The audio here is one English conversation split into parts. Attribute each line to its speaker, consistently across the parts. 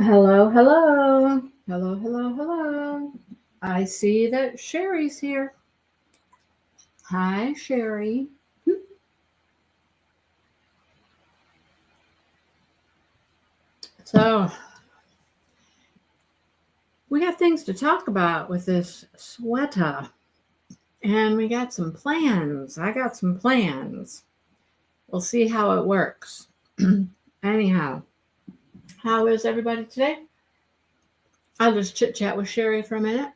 Speaker 1: Hello, hello. Hello, hello, hello. I see that Sherry's here. Hi, Sherry. So, we got things to talk about with this sweater, and we got some plans. I got some plans. We'll see how it works. Anyhow, how is everybody today? I'll just chit chat with Sherry for a minute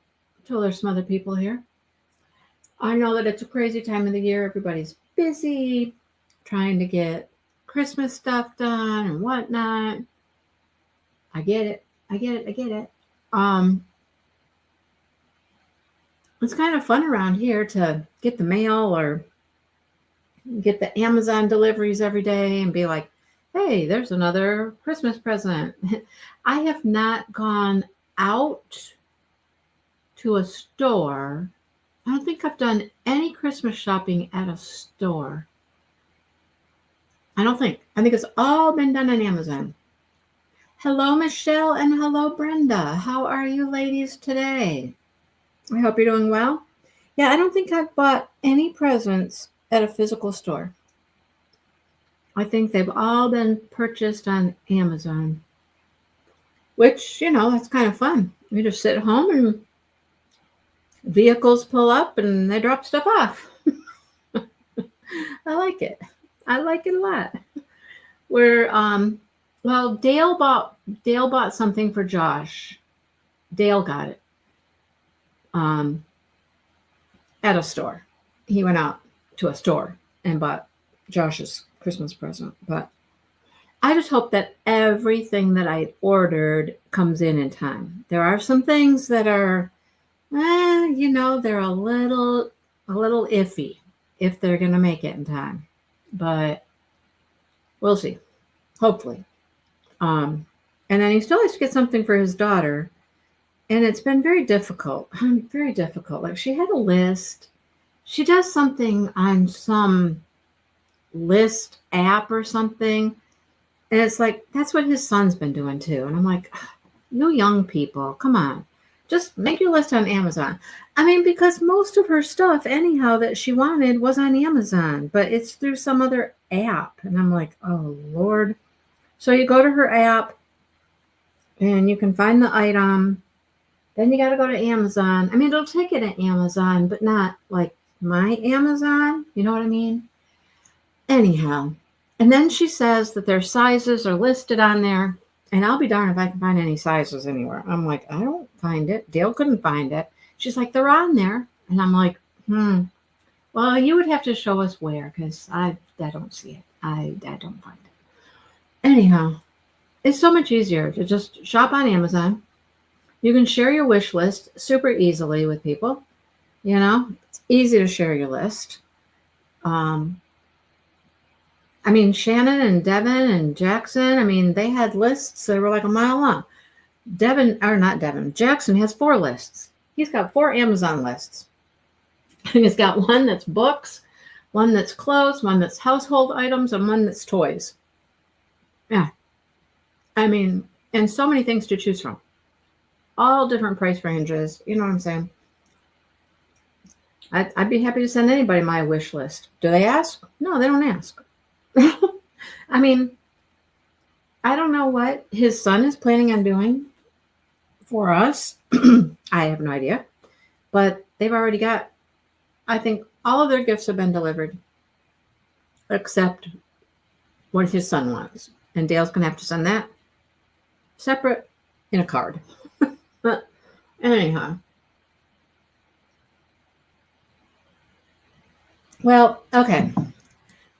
Speaker 1: till there's some other people here. I know that it's a crazy time of the year. Everybody's busy trying to get Christmas stuff done and whatnot. I get it. I get it. I get it. Um, it's kind of fun around here to get the mail or get the Amazon deliveries every day and be like, hey, there's another Christmas present. I have not gone out to a store. I don't think I've done any Christmas shopping at a store. I don't think. I think it's all been done on Amazon. Hello, Michelle, and hello, Brenda. How are you ladies today? I hope you're doing well. Yeah, I don't think I've bought any presents at a physical store. I think they've all been purchased on Amazon, which, that's kind of fun. You just sit home and vehicles pull up and they drop stuff off. I like it. I like it a lot. We're well, Dale bought something for Josh. Dale got it at a store. He went out to a store and bought Josh's Christmas present. But I just hope that everything that I ordered comes in time. There are some things that are, they're a little iffy if they're going to make it in time. But we'll see. Hopefully. And then he still has to get something for his daughter. And it's been very difficult. Very difficult. Like she had a list. She does something on some list app or something. And it's like, that's what his son's been doing too. And I'm like, you young people, come on. Just make your list on Amazon. I mean, because most of her stuff, anyhow, that she wanted was on Amazon, but it's through some other app. And I'm like, oh, Lord. So you go to her app and you can find the item. Then you got to go to Amazon. I mean, it'll take it at Amazon, but not like my Amazon. You know what I mean? Anyhow. And then she says that their sizes are listed on there. And I'll be darned if I can find any sizes anywhere. I'm like, I don't find it. Dale couldn't find it. She's like, they're on there. And I'm like, well, you would have to show us where because I don't see it. I don't find it. Anyhow, it's so much easier to just shop on Amazon. You can share your wish list super easily with people. It's easy to share your list. I mean, Shannon and Devin and Jackson, I mean, they had lists that were like a mile long. Jackson has 4 lists. He's got 4 Amazon lists. He's got one that's books, one that's clothes, one that's household items, and one that's toys. Yeah. I mean, and so many things to choose from. All different price ranges. You know what I'm saying? I'd be happy to send anybody my wish list. Do they ask? No, they don't ask. I mean, I don't know what his son is planning on doing for us. I have no idea. But they've already got, I think all of their gifts have been delivered except what his son wants. And Dale's going to have to send that separate in a card. But anyhow. Well, okay.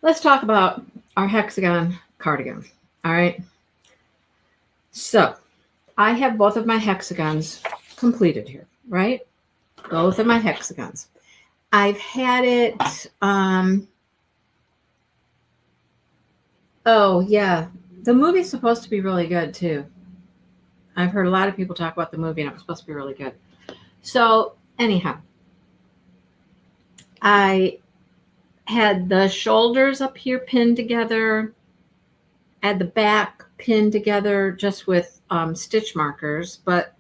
Speaker 1: Let's talk about our hexagon cardigan. All right. So I have both of my hexagons completed here, right? Both of my hexagons. I've had it. Oh, yeah. The movie's supposed to be really good, too. I've heard a lot of people talk about the movie, and it was supposed to be really good. So, anyhow, I had the shoulders up here pinned together, had the back pinned together just with stitch markers, but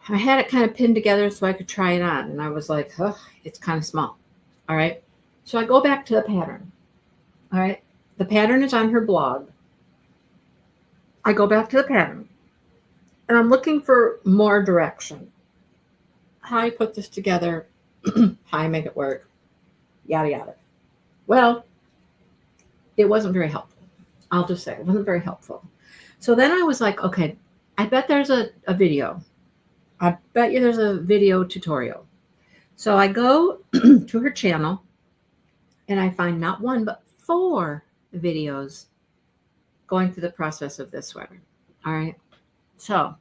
Speaker 1: I had it kind of pinned together so I could try it on. And I was like, oh, it's kind of small. All right. So I go back to the pattern. All right. The pattern is on her blog. I go back to the pattern and I'm looking for more direction. How I put this together, how I make it work, yada, yada. Well, it wasn't very helpful. I'll just say it wasn't very helpful. So then I was like, okay, I bet there's a video. I bet you there's a video tutorial. So I go to her channel and I find not one, but 4 videos going through the process of this sweater. All right. So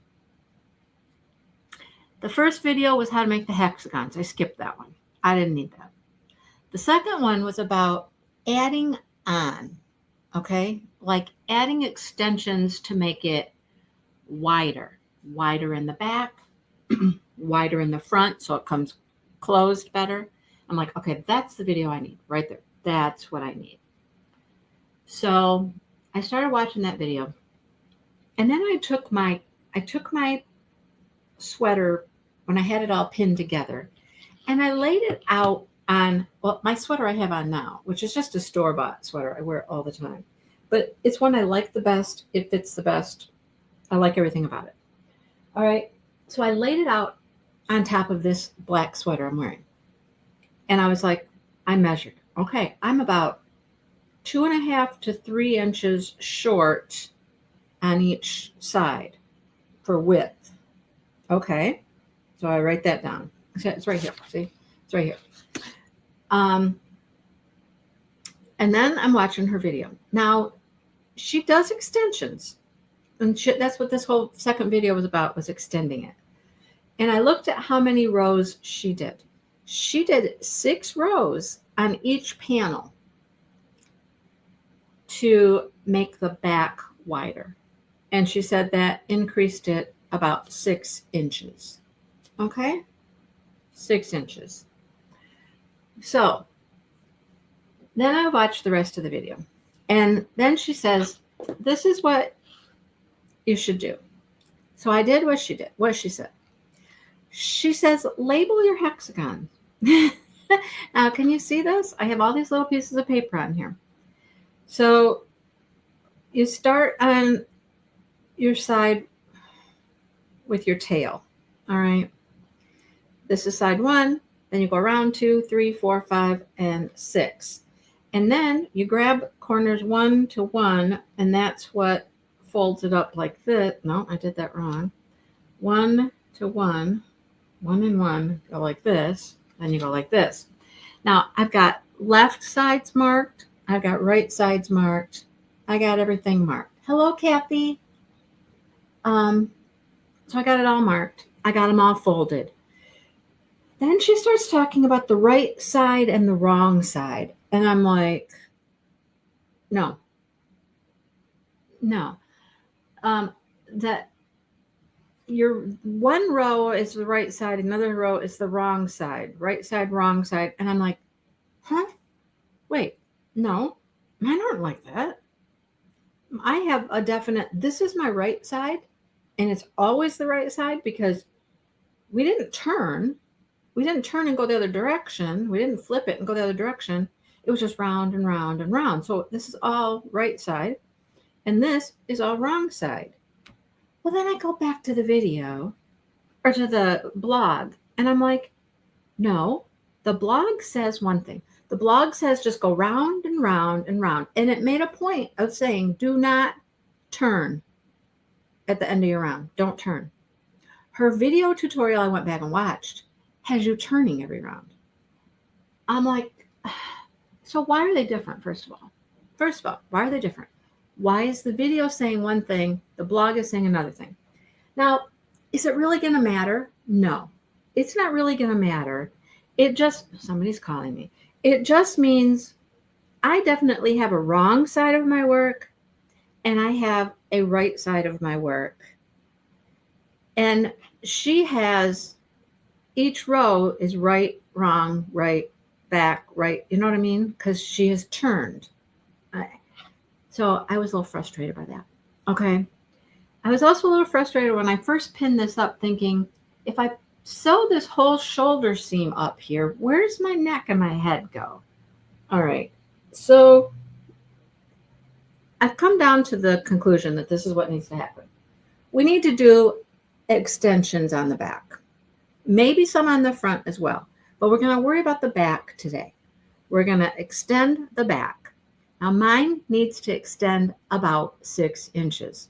Speaker 1: the first video was how to make the hexagons. I skipped that one. I didn't need that. The second one was about adding on, okay? Like adding extensions to make it wider in the back, wider in the front so it comes closed better. I'm like, okay, that's the video I need right there. That's what I need. So I started watching that video. And then I took my sweater when I had it all pinned together and I laid it out on, well, my sweater I have on now, which is just a store-bought sweater. I wear it all the time. But it's one I like the best. It fits the best. I like everything about it. All right. So I laid it out on top of this black sweater I'm wearing. And I was like, I measured. Okay, I'm about 2.5 to 3 inches short on each side for width. Okay. So I write that down. It's right here. See? It's right here. And then I'm watching her video. Now, she does extensions. And that's what this whole second video was about, was extending it. And I looked at how many rows she did. She did 6 rows on each panel to make the back wider. And she said that increased it about 6 inches. Okay? 6 inches. So then I watched the rest of the video. And then she says, this is what you should do. So I did what she said. She says, label your hexagon. Now, can you see this? I have all these little pieces of paper on here. So you start on your side with your tail. All right. This is side 1. Then you go around 2, 3, 4, 5, and 6. And then you grab corners 1 to 1, and that's what folds it up like this. No, I did that wrong. 1 to 1, 1 and 1, go like this. Then you go like this. Now, I've got left sides marked. I've got right sides marked. I got everything marked. Hello, Kathy. So I got it all marked. I got them all folded. Then she starts talking about the right side and the wrong side. And I'm like, no. That your one row is the right side, another row is the wrong side. Right side, wrong side. And I'm like, huh? Wait, no, mine aren't like that. I have a definite, this is my right side, and it's always the right side because we didn't turn. We didn't turn and go the other direction. We didn't flip it and go the other direction. It was just round and round and round. So this is all right side, and this is all wrong side. Well, then I go back to the video or to the blog, and I'm like, no, the blog says one thing. The blog says just go round and round and round. And it made a point of saying, do not turn at the end of your round. Don't turn. Her video tutorial I went back and watched has you turning every round. I'm like, so why are they different, first of all? First of all, why are they different? Why is the video saying one thing, the blog is saying another thing? Now, is it really going to matter? No, it's not really going to matter. It just, somebody's calling me. It just means I definitely have a wrong side of my work and I have a right side of my work. And she has, each row is right, wrong, right, back, right. You know what I mean? Because she has turned. So I was a little frustrated by that. Okay. I was also a little frustrated when I first pinned this up, thinking, if I sew this whole shoulder seam up here, where's my neck and my head go? All right. So I've come down to the conclusion that this is what needs to happen. We need to do extensions on the back, maybe some on the front as well, but we're going to worry about the back today. We're going to extend the back. Now mine needs to extend about 6 inches.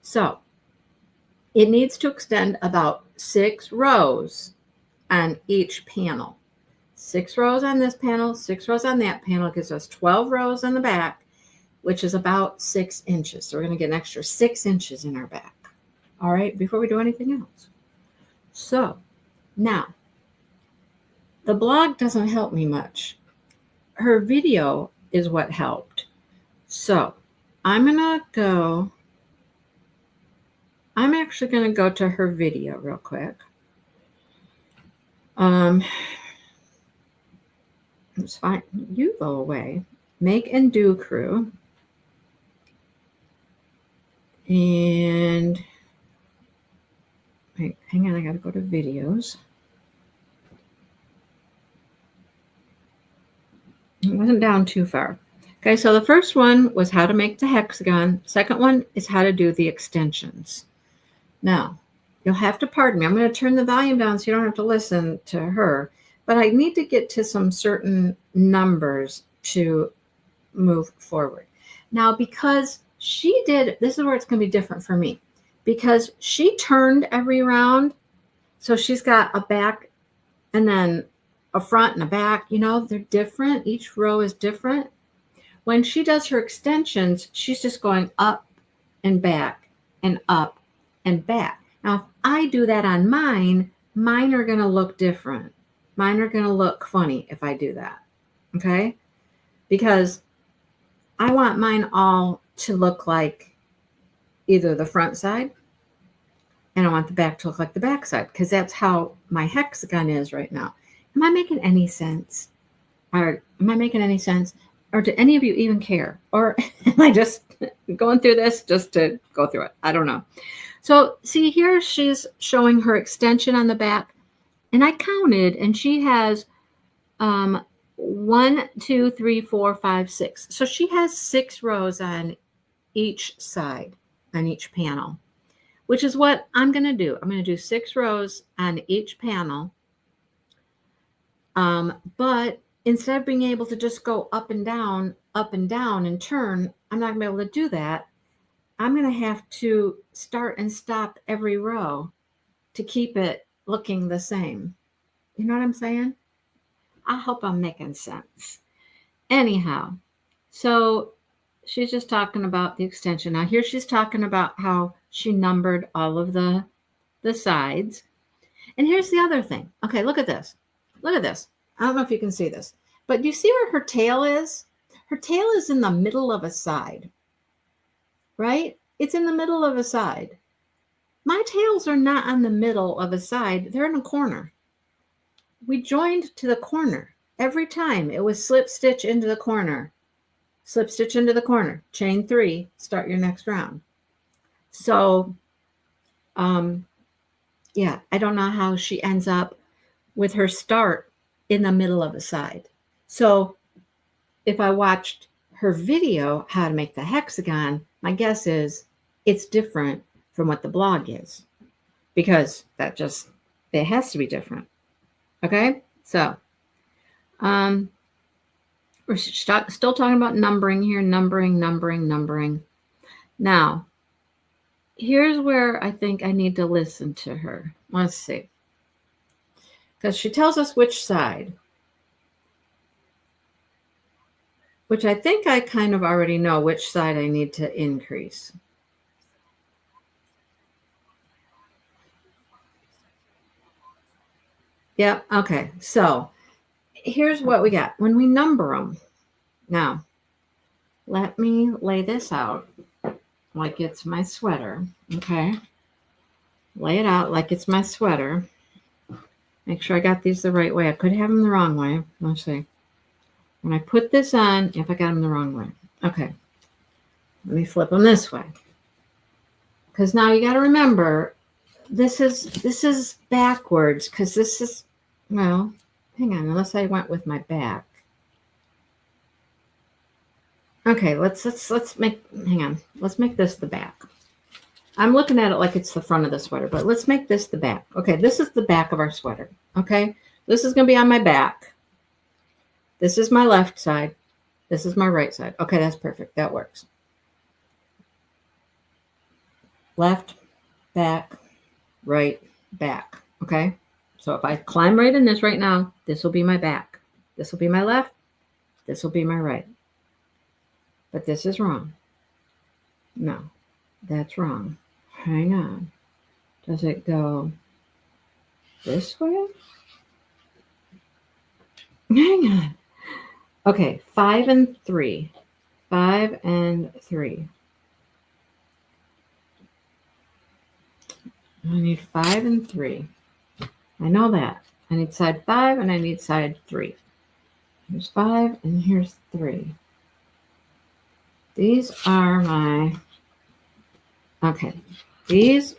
Speaker 1: So it needs to extend about 6 rows on each panel. 6 rows on this panel, 6 rows on that panel gives us 12 rows on the back, which is about 6 inches. So we're going to get an extra 6 inches in our back. All right, before we do anything else. So now, the blog doesn't help me much. Her video is what helped. So I'm actually going to go to her video real quick. It's fine. You go away. Make and do crew. And wait, hang on, I got to go to videos. It wasn't down too far. Okay, so the first one was how to make the hexagon. Second one is how to do the extensions. Now, you'll have to pardon me. I'm going to turn the volume down so you don't have to listen to her. But I need to get to some certain numbers to move forward. Now, because she did, this is where it's going to be different for me. Because she turned every round. So she's got a back and then a front and a back. You know, they're different. Each row is different. When she does her extensions, she's just going up and back and up and back. Now, if I do that on mine are going to look different. Mine are going to look funny if I do that. Okay? Because I want mine all to look like either the front side and I want the back to look like the back side because that's how my hexagon is right now. Am I making any sense? Or am I making any sense? Or do any of you even care? Or am I just going through this just to go through it? I don't know. So see here, she's showing her extension on the back. And I counted, and she has 1, 2, 3, 4, 5, 6. So she has 6 rows on each side, on each panel, which is what I'm going to do. I'm going to do 6 rows on each panel. But instead of being able to just go up and down and turn, I'm not going to be able to do that. I'm going to have to start and stop every row to keep it looking the same. You know what I'm saying? I hope I'm making sense. Anyhow, so she's just talking about the extension. Now here she's talking about how she numbered all of the sides. And here's the other thing. Okay, look at this. Look at this. I don't know if you can see this, but do you see where her tail is? Her tail is in the middle of a side, right? It's in the middle of a side. My tails are not on the middle of a side. They're in a corner. We joined to the corner. Every time it was slip stitch into the corner, slip stitch into the corner, chain 3, start your next round. So, yeah, I don't know how she ends up with her start in the middle of a side. So if I watched her video, how to make the hexagon, my guess is it's different from what the blog is because it has to be different. Okay, so we're still talking about numbering here, numbering. Now, here's where I think I need to listen to her. Let's see. Because she tells us which side, which I think I kind of already know which side I need to increase. Yeah, okay. So here's what we got. When we number them, now let me lay this out like it's my sweater, okay? Lay it out like it's my sweater. Make sure I got these the right way. I could have them the wrong way. Let's see. When I put this on, if I got them the wrong way. Okay. Let me flip them this way. Because now you got to remember, this is backwards, because this is, well, hang on, unless I went with my back. Okay, let's make, hang on, let's make this the back. I'm looking at it like it's the front of the sweater, but let's make this the back. Okay, this is the back of our sweater. Okay, this is going to be on my back. This is my left side. This is my right side. Okay, that's perfect. That works. Left, back, right, back. Okay, so if I climb right in this right now, this will be my back. This will be my left. This will be my right. But this is wrong. No, that's wrong. Hang on. Does it go this way? Hang on. Okay, 5 and 3. 5 and 3. I need 5 and 3. I know that. I need side 5 and I need side 3. Here's 5 and here's 3. These are my, okay, these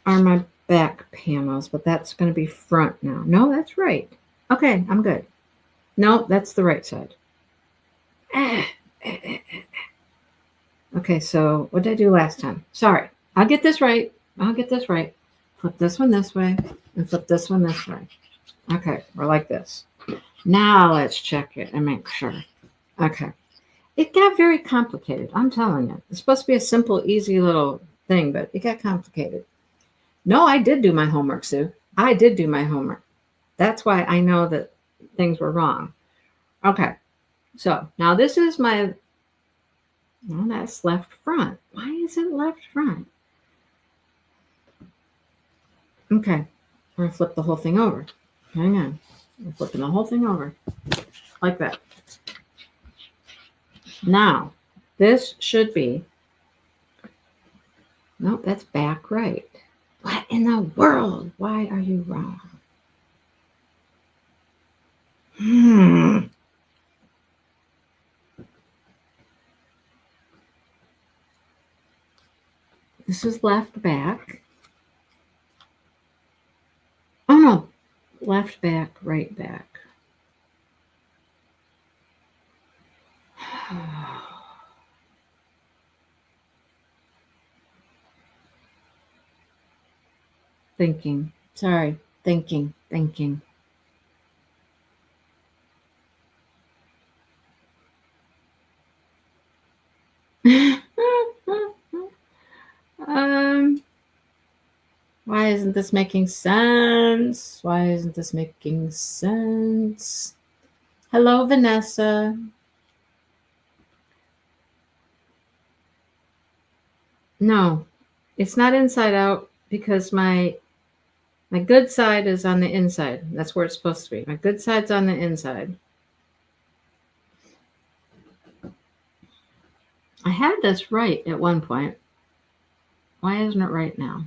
Speaker 1: are my back panels, but that's going to be front now. No, that's right. Okay, I'm good. No, that's the right side. Okay, so what did I do last time? Sorry. I'll get this right. I'll get this right. Flip this one this way and flip this one this way. Okay, we're like this. Now let's check it and make sure. Okay. It got very complicated. I'm telling you. It's supposed to be a simple, easy little thing, but it got complicated. No, I did do my homework, Sue. I did do my homework. That's why I know that things were wrong. Okay. So now this is my, well, that's left front. Why is it left front? Okay. We're going to flip the whole thing over. Hang on. We're flipping the whole thing over. Like that. Now, this should be, nope, that's back right. What in the world? Why are you wrong? This is left back. Oh no, left back, right back. Thinking. Sorry. Thinking. Why isn't this making sense? Why isn't this making sense? Hello, Vanessa. No, it's not inside out because my good side is on the inside. That's where it's supposed to be. My good side's on the inside. I had this right at one point. Why isn't it right now?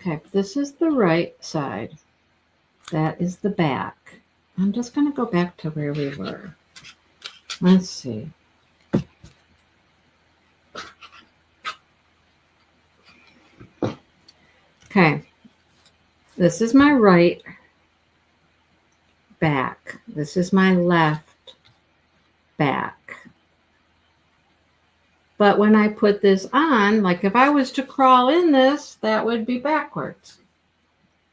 Speaker 1: Okay, this is the right side. That is the back. I'm just going to go back to where we were. Let's see. Okay, this is my right back. This is my left back. But when I put this on, like if I was to crawl in this, that would be backwards.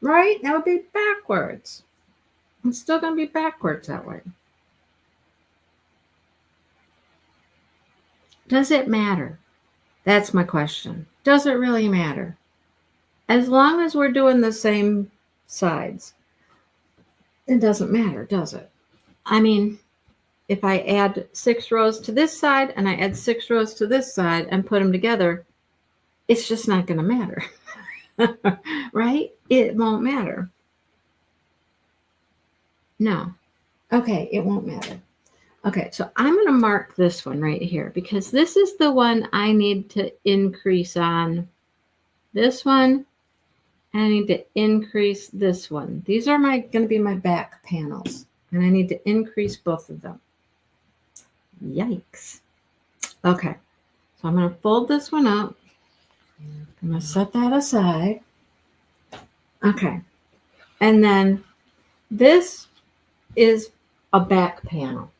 Speaker 1: Right? That would be backwards. It's still going to be backwards that way. Does it matter? That's my question. Does it really matter? As long as we're doing the same sides, it doesn't matter, does it? I mean, if I add 6 rows to this side and I add 6 rows to this side and put them together, it's just not going to matter. Right? It won't matter. No. Okay, it won't matter. Okay, so I'm going to mark this one right here because this is the one I need to increase on. This one And I need to increase this one. These are going to be my back panels. And I need to increase both of them. Yikes. Okay. So I'm going to fold this one up. I'm going to set that aside. Okay. And then this is a back panel.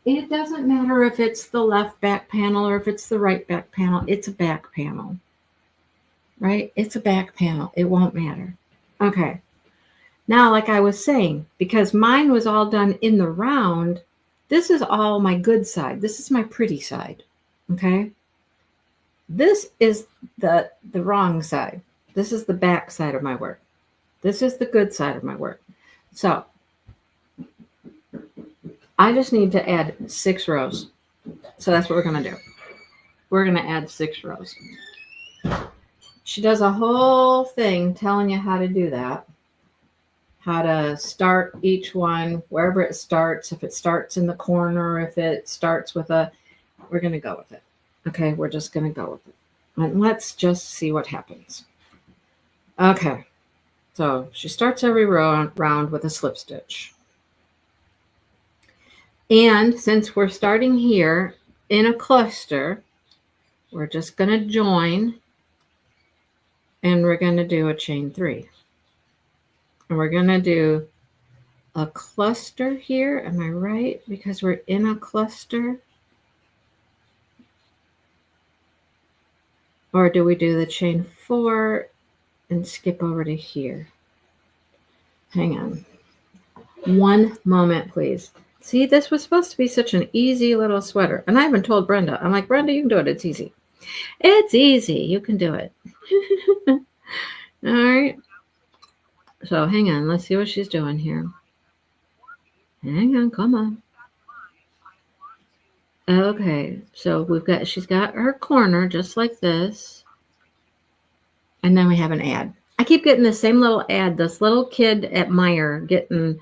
Speaker 1: It doesn't matter if it's the left back panel or if it's the right back panel. It's a back panel. Right? It's a back panel. It won't matter. Okay. Now, like I was saying, because mine was all done in the round, this is all my good side. This is my pretty side. Okay? This is the wrong side. This is the back side of my work. This is the good side of my work. So I just need to add 6 rows. So that's what we're going to do. We're going to add 6 rows. She does a whole thing telling you how to do that. How to start each one, wherever it starts. If it starts in the corner, if it starts with we're going to go with it. Okay, we're just going to go with it. And let's just see what happens. Okay, so she starts every round with a slip stitch. And since we're starting here in a cluster, we're just going to join and we're going to do a chain 3. And we're going to do a cluster here. Am I right? Because we're in a cluster. Or do we do the chain 4 and skip over to here? Hang on. One moment, please. See, this was supposed to be such an easy little sweater. And I even told Brenda, I'm like, Brenda, you can do it. It's easy. It's easy. You can do it. All right. So hang on. Let's see what she's doing here. Hang on. Come on. Okay. So she's got her corner just like this. And then we have an ad. I keep getting the same little ad. This little kid at Meijer getting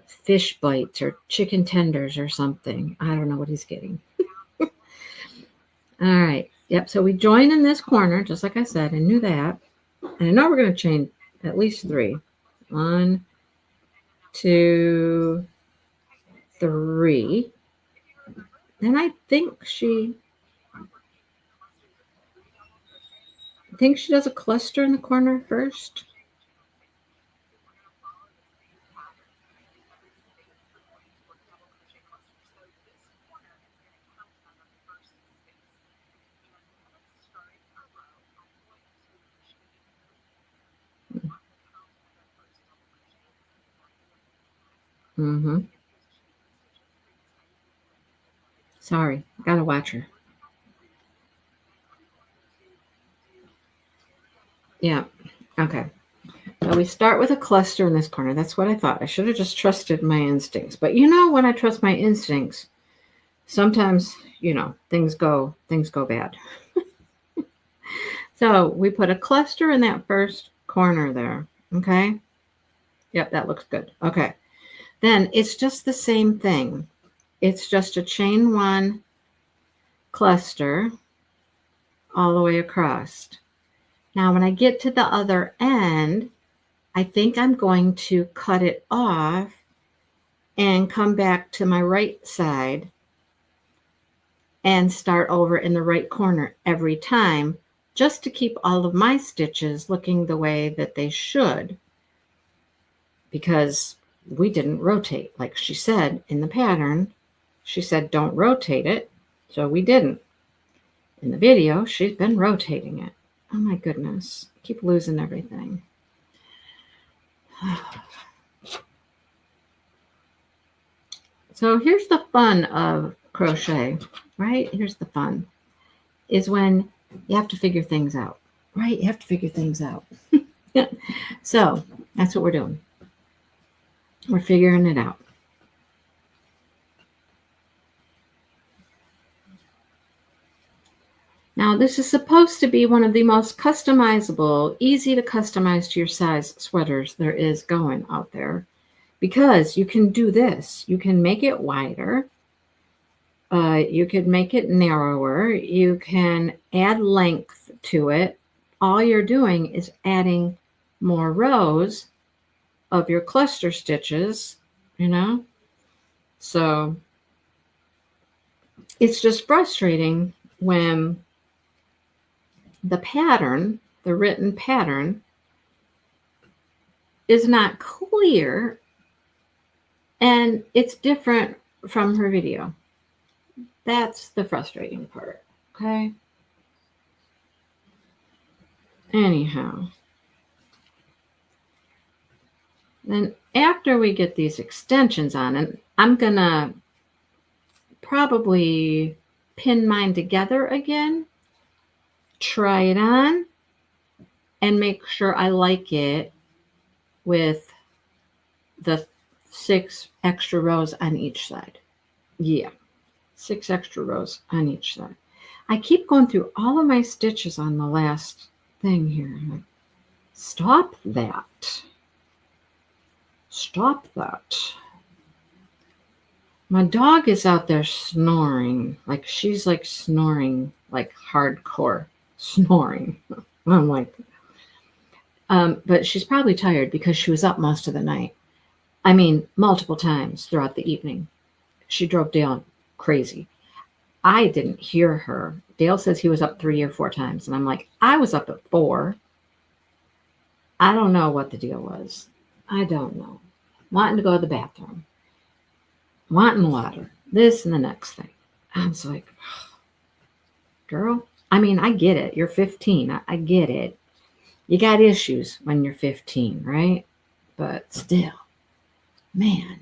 Speaker 1: fish bites or chicken tenders or something. I don't know what he's getting. All right. Yep. So we join in this corner, just like I said. I knew that. And I know we're going to chain at least 3. 1, 2, 3. And I think she does a cluster in the corner first. Mm-hmm. Sorry, gotta watch her. Yeah. Okay. So we start with a cluster in this corner. That's what I thought. I should have just trusted my instincts. But you know, when I trust my instincts, sometimes, things go bad. So we put a cluster in that first corner there. Okay. Yep, that looks good. Okay. Then it's just the same thing. It's just a chain 1 cluster all the way across. Now, when I get to the other end, I think I'm going to cut it off and come back to my right side and start over in the right corner every time, just to keep all of my stitches looking the way that they should, because we didn't rotate. Like she said in the pattern, she said don't rotate it, so we didn't. In the video, she's been rotating it. Oh my goodness, I keep losing everything. So here's the fun of crochet, right? Here's the fun, is when you have to figure things out, right? You have to figure things out. So that's what we're doing. We're figuring it out. Now, this is supposed to be one of the most customizable, easy to customize to your size sweaters there is going out there, because you can do this. You can make it wider. You could make it narrower. You can add length to it. All you're doing is adding more rows of your cluster stitches, you know? So it's just frustrating when the pattern, the written pattern, is not clear and it's different from her video. That's the frustrating part, okay? Anyhow, then after we get these extensions on, and I'm gonna probably pin mine together again, try it on, and make sure I like it with the 6 extra rows on each side. Yeah, 6 extra rows on each side. I keep going through all of my stitches on the last thing here. I'm like, stop that. Stop that. My dog is out there snoring. Like, she's like snoring, like hardcore snoring. I'm like, but she's probably tired because she was up most of the night. I mean, multiple times throughout the evening. She drove Dale crazy. I didn't hear her. Dale says he was up 3 or 4 times. And I'm like, I was up at 4. I don't know what the deal was. I don't know. Wanting to go to the bathroom. Wanting water. This and the next thing. I was like, girl, I mean, I get it. You're 15. I get it. You got issues when you're 15, right? But still, man.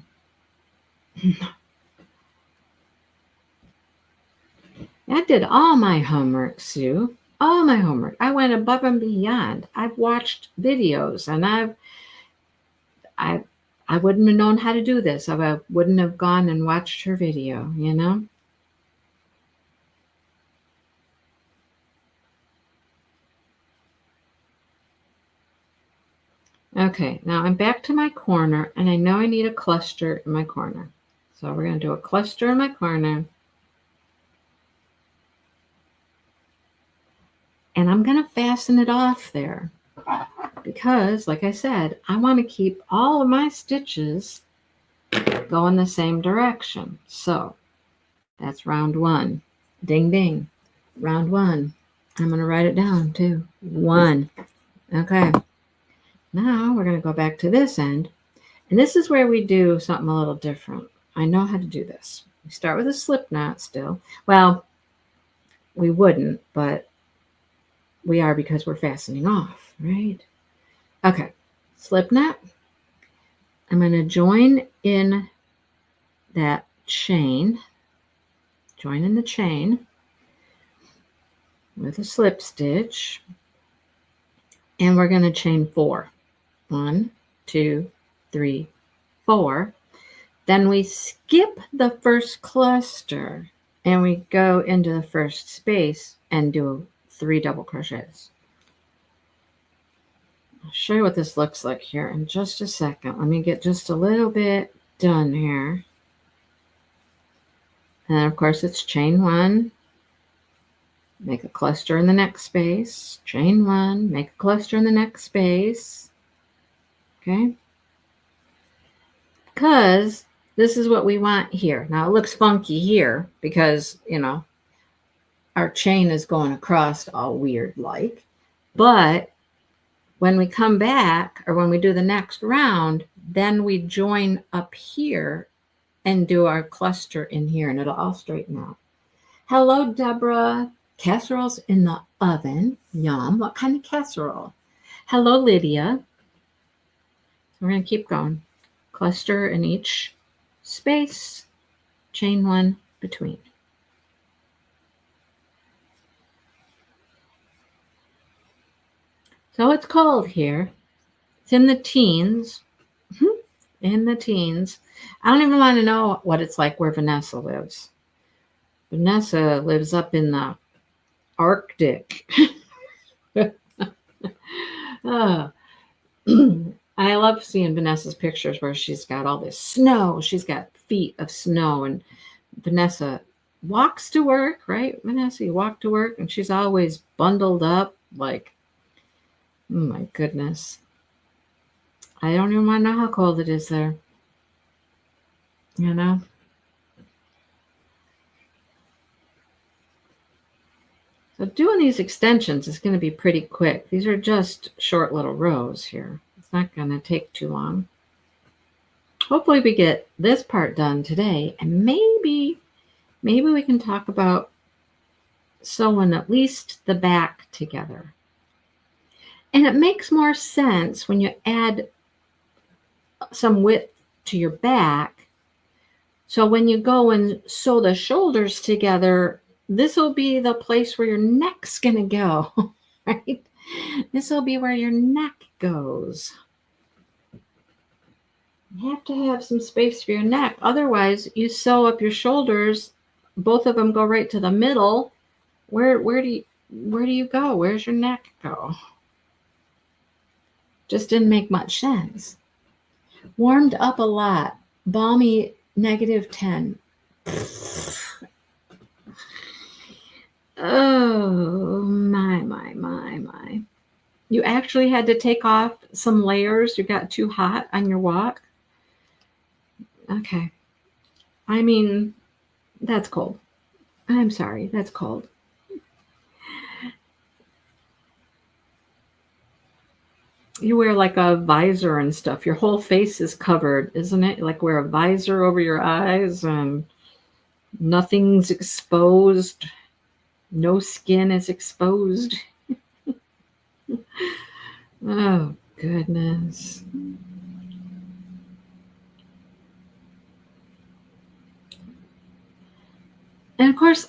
Speaker 1: I did all my homework, Sue. All my homework. I went above and beyond. I've watched videos, and I wouldn't have known how to do this if I wouldn't have gone and watched her video, you know? Okay, now I'm back to my corner, and I know I need a cluster in my corner. So we're going to do a cluster in my corner. And I'm going to fasten it off there because, like I said, I want to keep all of my stitches going the same direction. So that's round 1. Ding, ding. Round 1. I'm going to write it down too. 1. Okay. Now we're going to go back to this end. And this is where we do something a little different. I know how to do this. We start with a slip knot still. Well, we wouldn't, but we are because we're fastening off, right? Okay, slip knot. I'm going to join in that chain, join in the chain with a slip stitch, and we're going to chain 4. 1, 2, 3, 4. Then we skip the first cluster and we go into the first space and do 3 double crochets. I'll show you what this looks like here in just a second. Let me get just a little bit done here. And then, of course, it's chain 1, make a cluster in the next space, chain 1, make a cluster in the next space. Okay? Because this is what we want here. Now, it looks funky here because, you know, our chain is going across all weird like. But when we come back or when we do the next round, then we join up here and do our cluster in here, and it'll all straighten out. Hello, Deborah. Casserole's in the oven. Yum. What kind of casserole? Hello, Lydia. We're going to keep going. Cluster in each space, chain 1 between. So it's cold here. It's in the teens. In the teens. I don't even want to know what it's like where Vanessa lives. Vanessa lives up in the Arctic. Oh. I love seeing Vanessa's pictures where she's got all this snow. She's got feet of snow, and Vanessa walks to work, right? Vanessa, you walk to work, and she's always bundled up like, oh my goodness. I don't even want to know how cold it is there. You know? So doing these extensions is going to be pretty quick. These are just short little rows here. It's not going to take too long. Hopefully we get this part done today, and maybe we can talk about sewing at least the back together. And it makes more sense when you add some width to your back. So when you go and sew the shoulders together, this will be the place where your neck's going to go, right? This will be where your neck goes. You have to have some space for your neck. Otherwise, you sew up your shoulders, both of them go right to the middle. Where do you go? Where's your neck go? Just didn't make much sense. Warmed up a lot. Balmy -10. Oh, my. You actually had to take off some layers. You got too hot on your walk. Okay. I mean, that's cold. I'm sorry, that's cold. You wear like a visor and stuff. Your whole face is covered, isn't it? Like wear a visor over your eyes and nothing's exposed. No skin is exposed. Oh, goodness. And of course,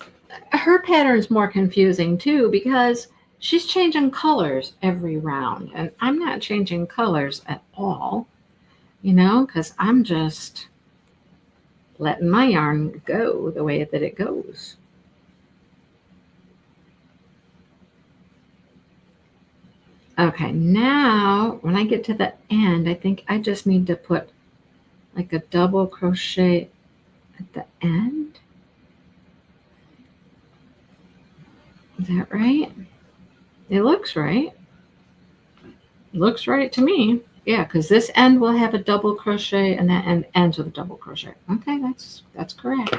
Speaker 1: her pattern's more confusing too because she's changing colors every round. And I'm not changing colors at all, because I'm just letting my yarn go the way that it goes. Okay, now when I get to the end, I think I just need to put like a double crochet at the end. Is that right? It looks right. Looks right to me. Yeah, because this end will have a double crochet and that end ends with a double crochet. Okay, that's correct.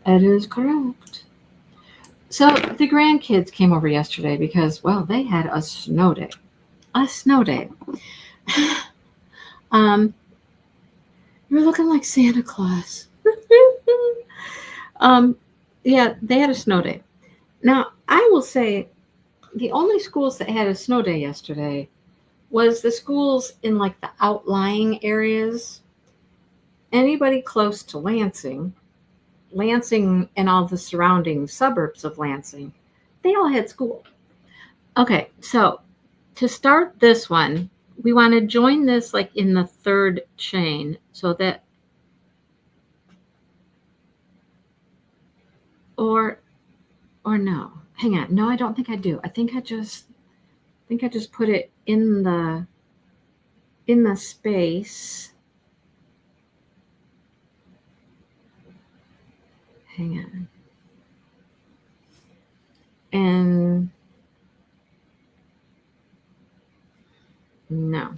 Speaker 1: That is correct. So the grandkids came over yesterday because, well, they had a snow day. A snow day. You're looking like Santa Claus. Yeah, they had a snow day. Now, I will say the only schools that had a snow day yesterday was the schools in like the outlying areas. Anybody close to Lansing and all the surrounding suburbs of Lansing, they all had school. Okay, so to start this one, we want to join this like in the third chain so that, or no, hang on. No, I don't think I do. I think I just put it in the space. Hang on. And no,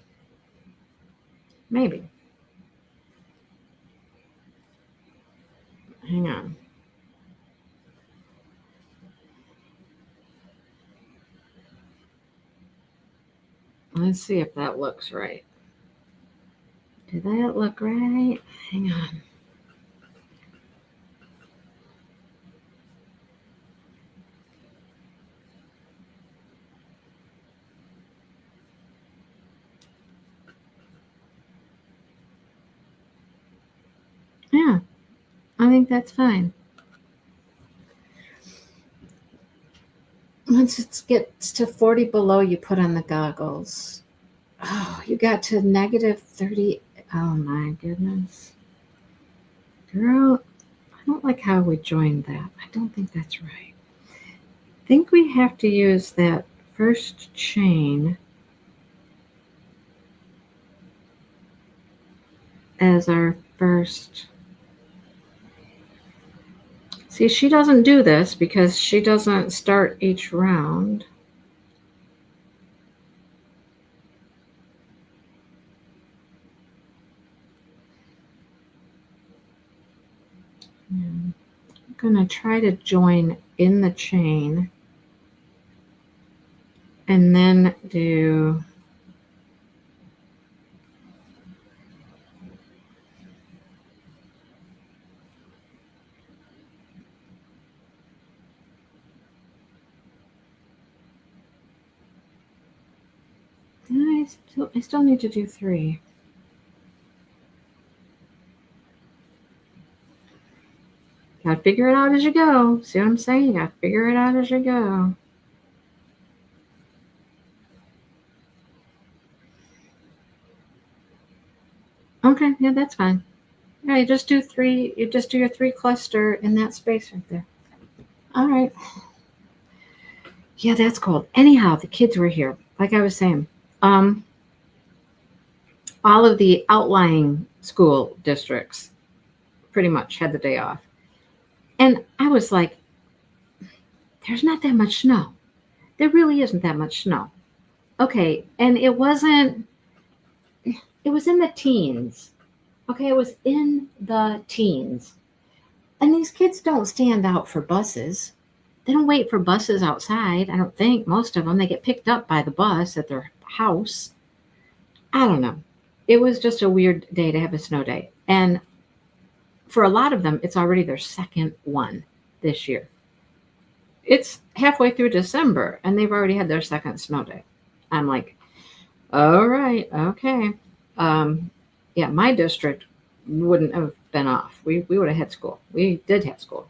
Speaker 1: maybe. Hang on. Let's see if that looks right. Did that look right? Hang on. Yeah, I think that's fine. Once it gets to 40 below, you put on the goggles. Oh, you got to -30. Oh my goodness. Girl, I don't like how we joined that. I don't think that's right. I think we have to use that first chain as our first. See, she doesn't do this because she doesn't start each round. going to try to join in the chain and then do I still need to do 3. Gotta figure it out as you go. See what I'm saying? You gotta figure it out as you go. Okay, yeah, that's fine. Yeah, you just do 3. You just do your 3 cluster in that space right there. All right. Yeah, that's cool. Anyhow, the kids were here. Like I was saying, all of the outlying school districts pretty much had the day off. And I was like, there's not that much snow. There really isn't that much snow. Okay, and it was in the teens. Okay, it was in the teens. And these kids don't stand out for buses. They don't wait for buses outside, I don't think. Most of them, they get picked up by the bus at their house. I don't know. It was just a weird day to have a snow day. And for a lot of them, it's already their second one this year. It's halfway through December, and they've already had their second snow day. I'm like, all right, okay. Yeah, my district wouldn't have been off. We would have had school. We did have school.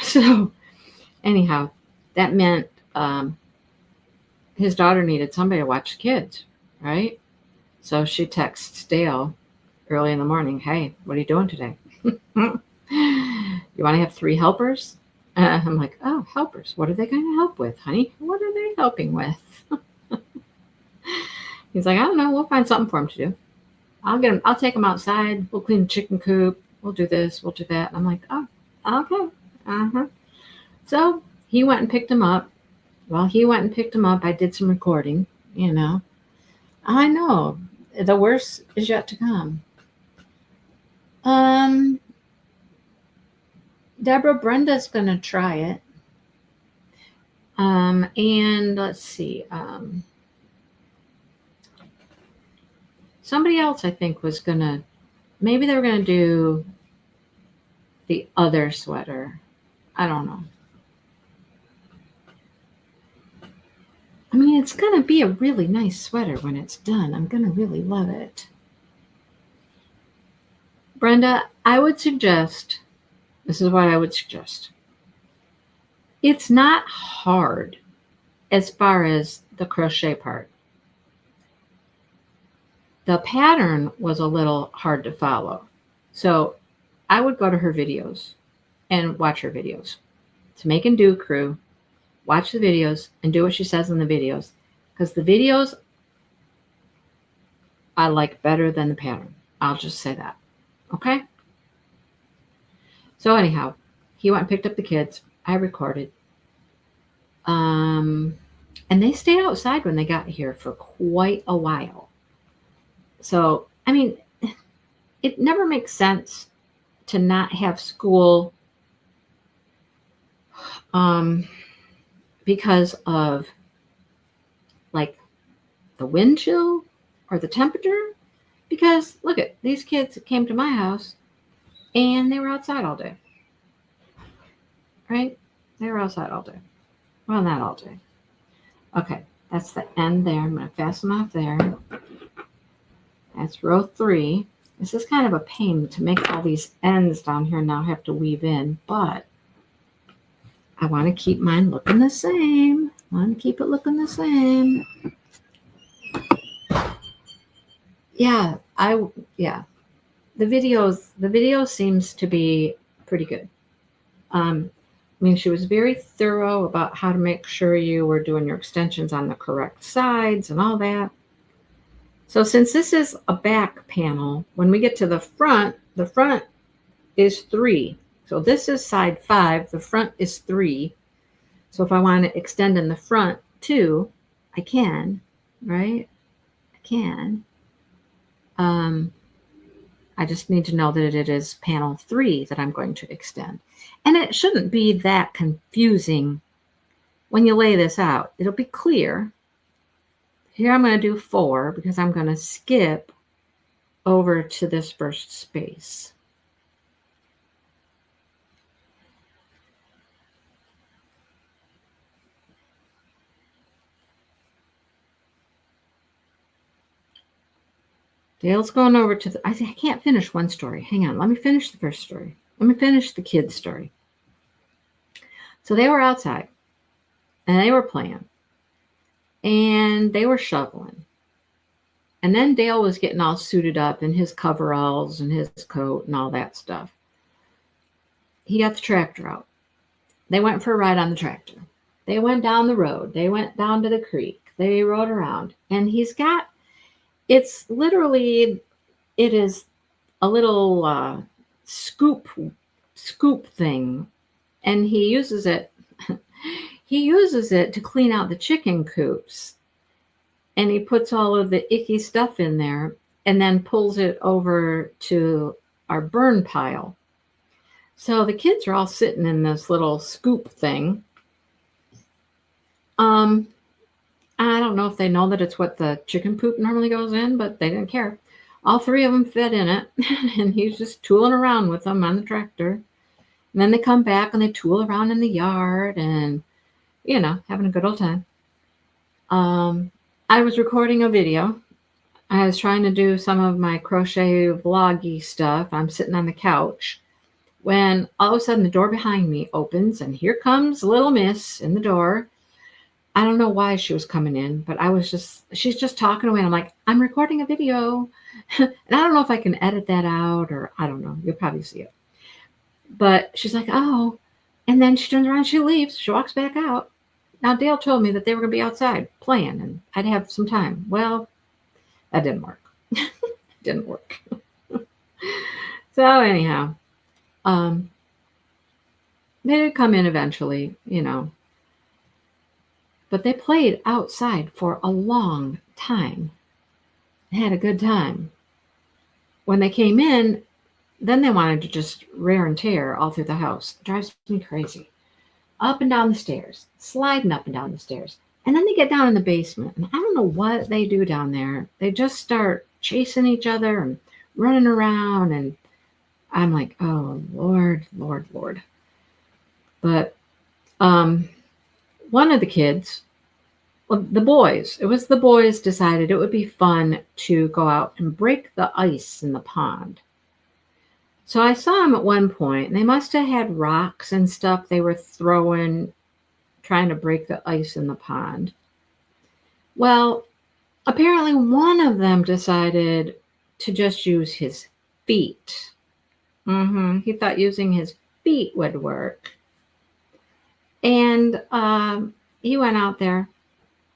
Speaker 1: So anyhow, that meant his daughter needed somebody to watch the kids, right? So she texts Dale early in the morning, hey, what are you doing today? You want to have 3 helpers? I'm like, oh, helpers. What are they going to help with, honey? What are they helping with? He's like, I don't know. We'll find something for him to do. I'll take him outside. We'll clean the chicken coop. We'll do this. We'll do that. And I'm like, oh, okay. So he went and picked him up. While he went and picked him up, I did some recording, I know. The worst is yet to come. Deborah, Brenda's going to try it. And let's see. Somebody else, I think, was going to, maybe they were going to do the other sweater. I don't know. I mean, it's going to be a really nice sweater when it's done. I'm going to really love it. Brenda, I would suggest, this is what I would suggest. It's not hard as far as the crochet part. The pattern was a little hard to follow. So I would go to her videos and watch her videos. To Make and Do crew, watch the videos and do what she says in the videos. Because the videos I like better than the pattern. I'll just say that. Okay? So anyhow, he went and picked up the kids. I recorded. And they stayed outside when they got here for quite a while. So, I mean, it never makes sense to not have school because of like the wind chill or the temperature. Because look at these kids came to my house and they were outside all day. Right? They were outside all day. Well, not all day. Okay, that's the end there. I'm going to fasten off there. That's row 3. This is kind of a pain to make all these ends down here now have to weave in, but I want to keep mine looking the same. I want to keep it looking the same. Yeah, the video seems to be pretty good. I mean, she was very thorough about how to make sure you were doing your extensions on the correct sides and all that. So since this is a back panel, when we get to the front is 3. So this is side 5, the front is 3. So if I want to extend in the front too, I can, right? I can. I just need to know that it is panel 3 that I'm going to extend. And it shouldn't be that confusing when you lay this out. It'll be clear. Here I'm going to do 4 because I'm going to skip over to this first space. Dale's going over to the, I can't finish one story. Hang on, let me finish the first story. Let me finish the kid's story. So they were outside and they were playing and they were shoveling. And then Dale was getting all suited up in his coveralls and his coat and all that stuff. He got the tractor out. They went for a ride on the tractor. They went down the road. They went down to the creek. They rode around. And he's got, it's literally, it is a little scoop thing. And he uses it to clean out the chicken coops. And he puts all of the icky stuff in there and then pulls it over to our burn pile. So the kids are all sitting in this little scoop thing. I don't know if they know that it's what the chicken poop normally goes in, but they didn't care. All 3 of them fit in it, and he's just tooling around with them on the tractor. And then they come back and they tool around in the yard and, you know, having a good old time. I was recording a video. I was trying to do some of my crochet vloggy stuff. I'm sitting on the couch when all of a sudden the door behind me opens and here comes little miss in the door. I don't know why she was coming in, but she's just talking away. And I'm like, I'm recording a video. And I don't know if I can edit that out or I don't know. You'll probably see it. But she's like, oh. And then she turns around, she leaves. She walks back out. Now, Dale told me that they were going to be outside playing and I'd have some time. Well, that didn't work. It didn't work. So anyhow, they did come in eventually, you know. But they played outside for a long time. They had a good time. When they came in, then they wanted to just rear and tear all through the house. It drives me crazy. Up and down the stairs, sliding up and down the stairs. And then they get down in the basement. And I don't know what they do down there. They just start chasing each other and running around. And I'm like, oh, Lord, Lord, Lord. But one of the kids, well, the boys decided it would be fun to go out and break the ice in the pond. So I saw them at one point, and they must have had rocks and stuff they were throwing, trying to break the ice in the pond. Well, apparently one of them decided to just use his feet. He thought using his feet would work. And he went out there.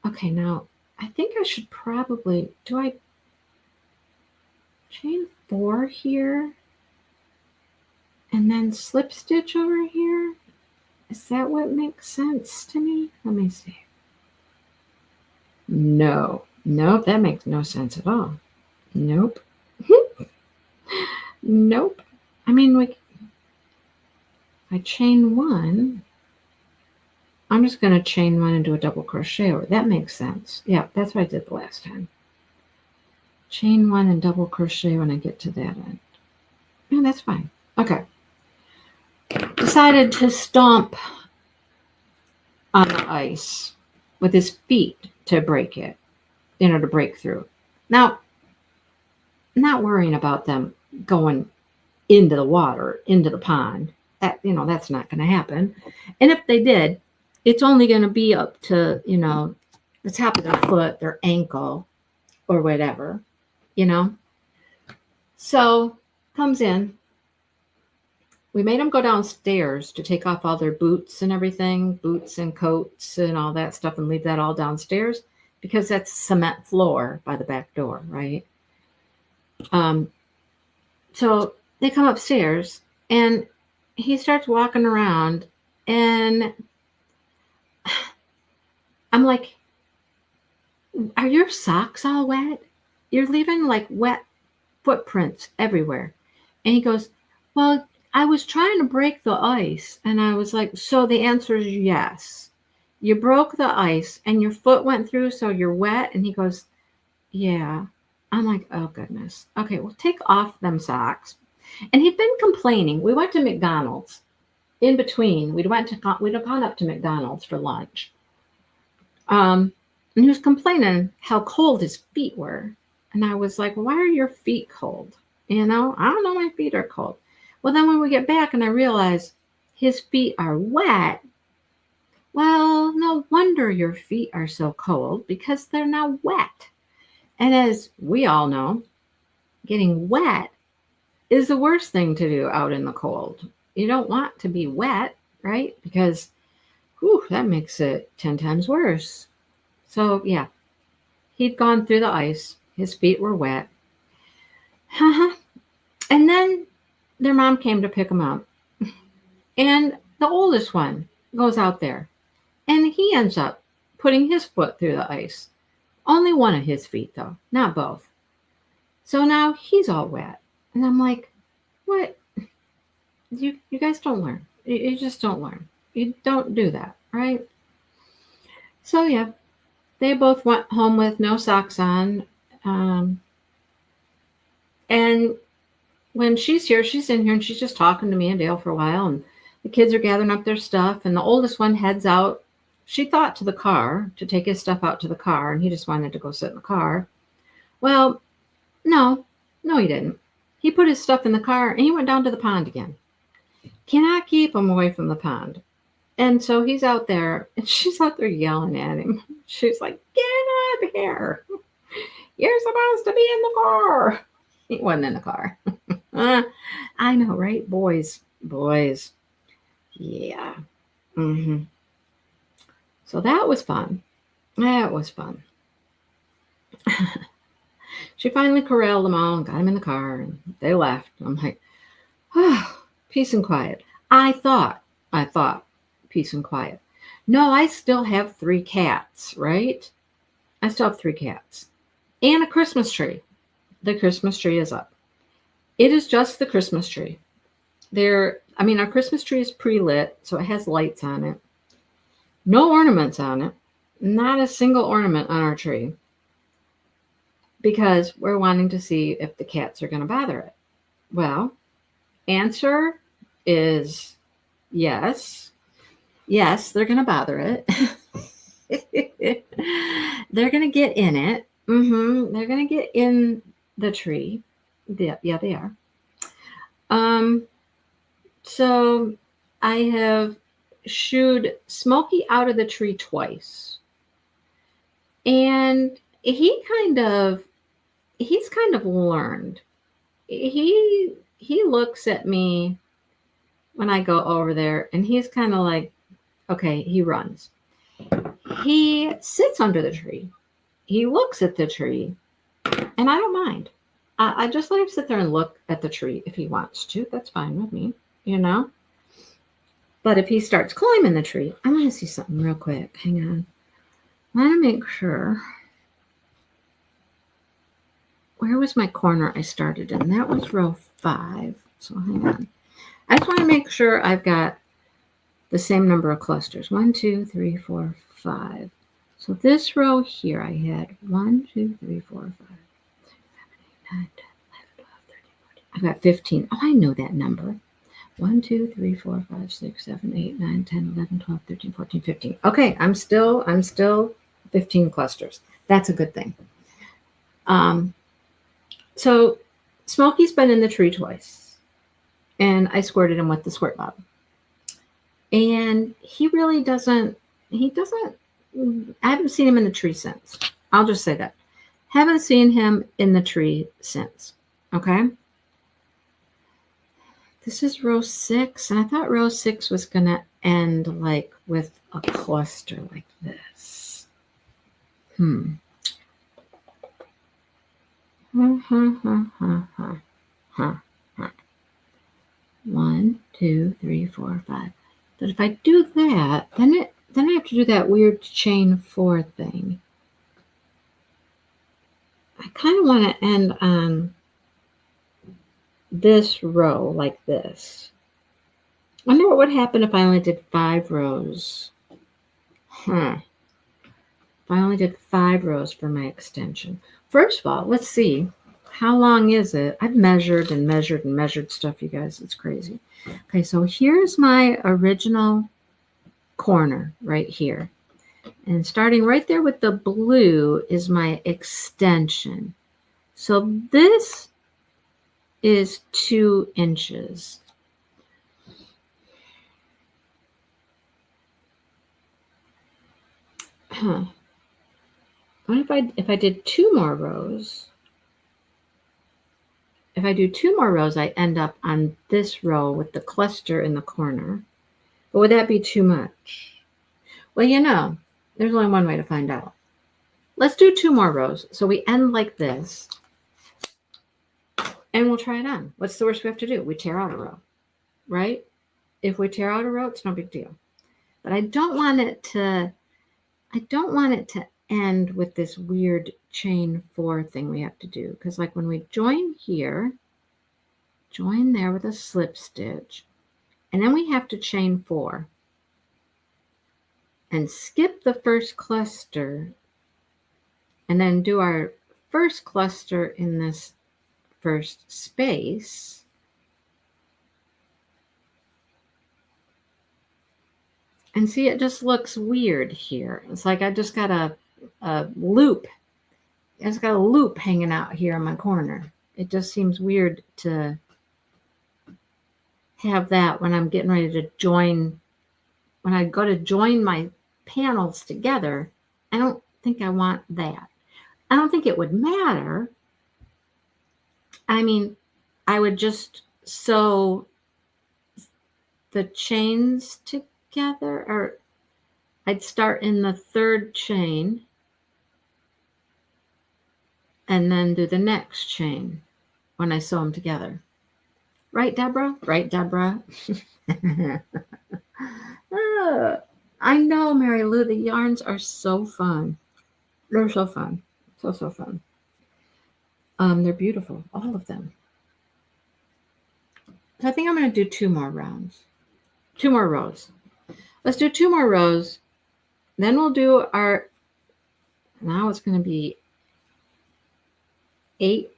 Speaker 1: Okay, now I think I should probably, do I chain 4 here and then slip stitch over here? Is that what makes sense to me? Let me see. No, that makes no sense at all. Nope. Nope. I mean, I chain 1. I'm just going to chain 1 and do a double crochet over. That makes sense. Yeah, that's what I did the last time. Chain 1 and double crochet when I get to that end. Yeah, that's fine. Okay. Decided to stomp on the ice with his feet to break it, to break through. Now, not worrying about them going into the water, into the pond. That, that's not going to happen. And if they did, it's only going to be up to, the top of their foot, their ankle, or whatever, So, comes in. We made them go downstairs to take off all their boots and everything, boots and coats and all that stuff, and leave that all downstairs because that's cement floor by the back door, right? So they come upstairs and he starts walking around and I'm like, are your socks all wet? You're leaving like wet footprints everywhere. And he goes, well, I was trying to break the ice. And I was like, so the answer is yes. You broke the ice and your foot went through, so you're wet. And he goes, yeah. I'm like, oh, goodness. Okay, well, take off them socks. And he'd been complaining. We went to McDonald's. In between, we'd gone up to McDonald's for lunch. And he was complaining how cold his feet were. And I was like, why are your feet cold? You know, I don't know, my feet are cold. Well, then when we get back and I realize his feet are wet, well, no wonder your feet are so cold because they're now wet. And as we all know, getting wet is the worst thing to do out in the cold. You don't want to be wet, right? Because that makes it 10 times worse. So, yeah, he'd gone through the ice. His feet were wet. And then their mom came to pick him up. And the oldest one goes out there. And he ends up putting his foot through the ice. Only one of his feet, though, not both. So now he's all wet. And I'm like, what? You guys don't learn. You just don't learn. You don't do that, right? So, yeah, they both went home with no socks on. And when she's here, she's in here and she's just talking to me and Dale for a while. And the kids are gathering up their stuff. And the oldest one heads out. She thought to the car, to take his stuff out to the car. And he just wanted to go sit in the car. Well, no, he didn't. He put his stuff in the car and he went down to the pond again. Cannot keep him away from the pond. And so he's out there and she's out there yelling at him. She's like, get out of here. You're supposed to be in the car. He wasn't in the car. I know, right? Boys. Yeah. So that was fun. She finally corralled them all and got them in the car and they left. I'm like, peace and quiet. I thought peace and quiet. No, I still have 3 cats, right? I still have 3 cats and a Christmas tree. The Christmas tree is up. It is just the Christmas tree. Our Christmas tree is pre-lit, so it has lights on it. No ornaments on it. Not a single ornament on our tree. Because we're wanting to see if the cats are going to bother it. Well, answer is yes. Yes, they're going to bother it. They're going to get in it. They're going to get in the tree. Yeah, they are. So I have shooed Smokey out of the tree twice. And he's kind of learned. He looks at me when I go over there and he's kind of like, okay, he runs. He sits under the tree. He looks at the tree and I don't mind. I just let him sit there and look at the tree if he wants to. That's fine with me, you know. But if he starts climbing the tree, I want to see something real quick. Hang on. I want to make sure. Where was my corner I started in? That was row 5. So hang on. I just want to make sure I've got the same number of clusters. 1, 2, 3, 4, 5. So this row here I had 1, 2, 3, 4, 5, 6, 7, 8, 9, 10, 11, 12, 13, 14. I've got 15. Oh, I know that number. 1, 2, 3, 4, 5, 6, 7, 8, 9, 10, 11, 12, 13, 14, 15. Okay, I'm still 15 clusters. That's a good thing. So Smokey's been in the tree twice, and I squirted him with the squirt bottle. And he really doesn't, I haven't seen him in the tree since. I'll just say that. Haven't seen him in the tree since. Okay? This is row 6, and I thought row 6 was going to end like with a cluster like this. 1, 2, 3, 4, 5. But if I do that, then I have to do that weird chain 4 thing. I kind of want to end on this row like this. I wonder what would happen if I only did 5 rows. If I only did 5 rows for my extension. First of all, let's see. How long is it? I've measured and measured and measured stuff, you guys. It's crazy. Okay, so here's my original corner right here. And starting right there with the blue is my extension. So this is 2 inches. What if I did 2 more rows? If I do 2 more rows, I end up on this row with the cluster in the corner. But would that be too much? Well, you know, there's only one way to find out. Let's do 2 more rows. So we end like this. And we'll try it on. What's the worst we have to do? We tear out a row, right? If we tear out a row, it's no big deal. But I don't want it to end with this weird chain 4 thing we have to do. Because like when we join here, join there with a slip stitch, and then we have to chain 4 and skip the first cluster and then do our first cluster in this first space. And see, it just looks weird here. It's like I just got a loop. It's got a loop hanging out here in my corner. It just seems weird to have that when I'm getting ready to join. When I go to join my panels together, I don't think I want that. I don't think it would matter. I mean, I would just sew the chains together, or I'd start in the 3rd chain and then do the next chain when I sew them together. Right, Deborah? Right, Deborah? I know, Mary Lou, the yarns are so fun. They're so fun. So fun. They're beautiful, all of them. So I think I'm going to do 2 more rounds. 2 more rows. Let's do 2 more rows. Then we'll do our, now it's going to be 8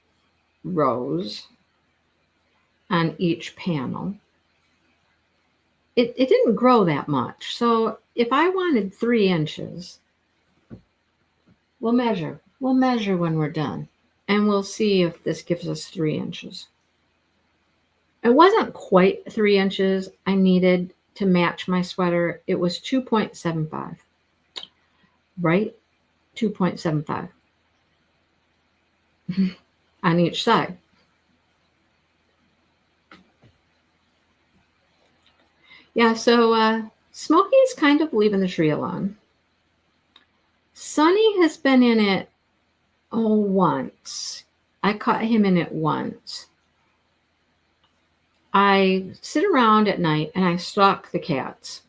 Speaker 1: rows on each panel. It didn't grow that much. So if I wanted 3 inches, we'll measure. We'll measure when we're done. And we'll see if this gives us 3 inches. It wasn't quite 3 inches I needed to match my sweater. It was 2.75. Right? 2.75 on each side. Yeah, so Smokey's kind of leaving the tree alone. Sonny has been in it, once. I caught him in it once. I sit around at night and I stalk the cats.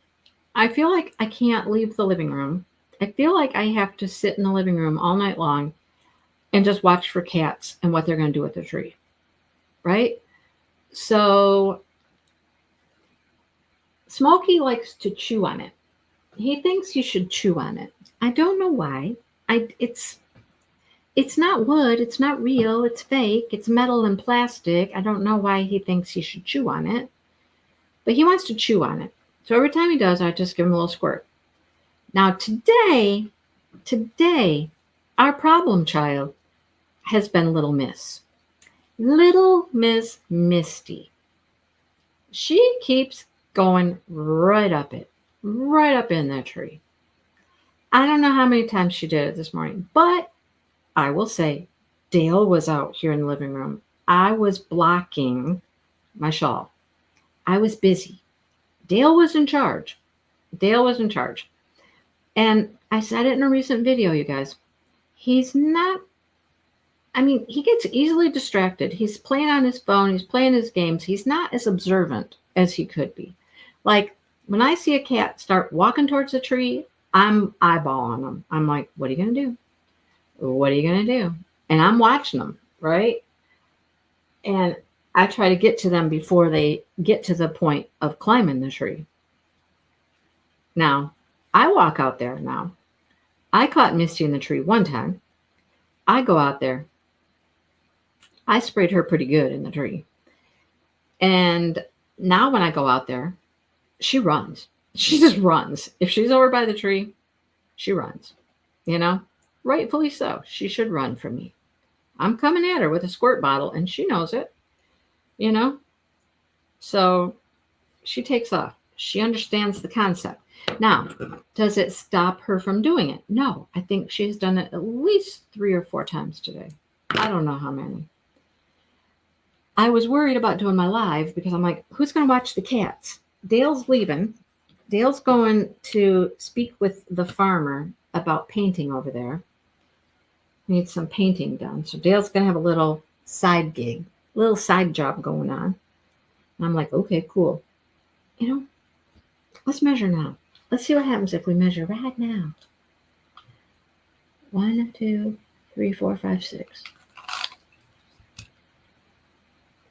Speaker 1: I feel like I can't leave the living room. I feel like I have to sit in the living room all night long and just watch for cats and what they're going to do with the tree. Right? So Smokey likes to chew on it. He thinks you should chew on it. I don't know why. It's not wood. It's not real. It's fake. It's metal and plastic. I don't know why he thinks he should chew on it. But he wants to chew on it. So every time he does, I just give him a little squirt. Now today, our problem child has been Little Miss. Little Miss Misty. She keeps going right up in that tree. I don't know how many times she did it this morning, but I will say Dale was out here in the living room. I was blocking my shawl. I was busy. Dale was in charge. And I said it in a recent video, you guys. He gets easily distracted. He's playing on his phone. He's playing his games. He's not as observant as he could be. Like when I see a cat start walking towards the tree, I'm eyeballing them. I'm like, what are you going to do? What are you going to do? And I'm watching them, right? And I try to get to them before they get to the point of climbing the tree. Now, I walk out there now. I caught Misty in the tree one time. I go out there. I sprayed her pretty good in the tree. And now when I go out there, she runs. She just runs. If she's over by the tree, she runs. You know, rightfully so. She should run from me. I'm coming at her with a squirt bottle, and she knows it. You know, so she takes off. She understands the concept. Now, does it stop her from doing it? No. I think she's done it at least 3 or 4 times today. I don't know how many. I was worried about doing my live because I'm like, who's going to watch the cats? Dale's leaving. Dale's going to speak with the farmer about painting over there. Needs some painting done. So Dale's going to have a little side gig, little side job going on. And I'm like, okay, cool. You know, let's measure now. Let's see what happens if we measure right now. 1, 2, 3, 4, 5, 6.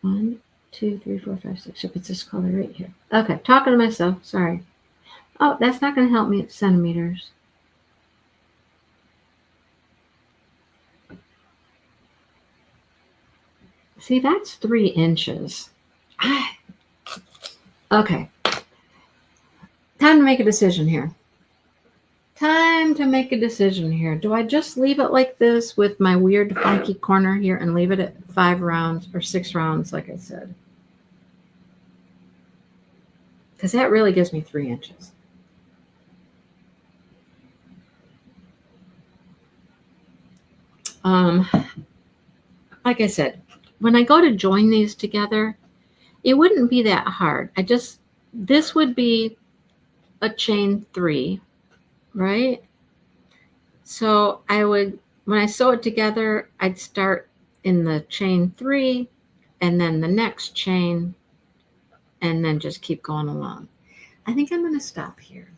Speaker 1: 1, 2, 3, 4, 5, 6. If it's this color right here. Okay, talking to myself. Sorry. Oh, that's not going to help me at centimeters. See, that's 3 inches. Okay. Time to make a decision here. Do I just leave it like this with my weird funky corner here and leave it at 5 rounds or 6 rounds, like I said? Because that really gives me 3 inches. Like I said, when I go to join these together, it wouldn't be that hard. This would be a chain 3, right? So when I sew it together, I'd start in the chain 3 and then the next chain and then just keep going along. I think I'm going to stop here.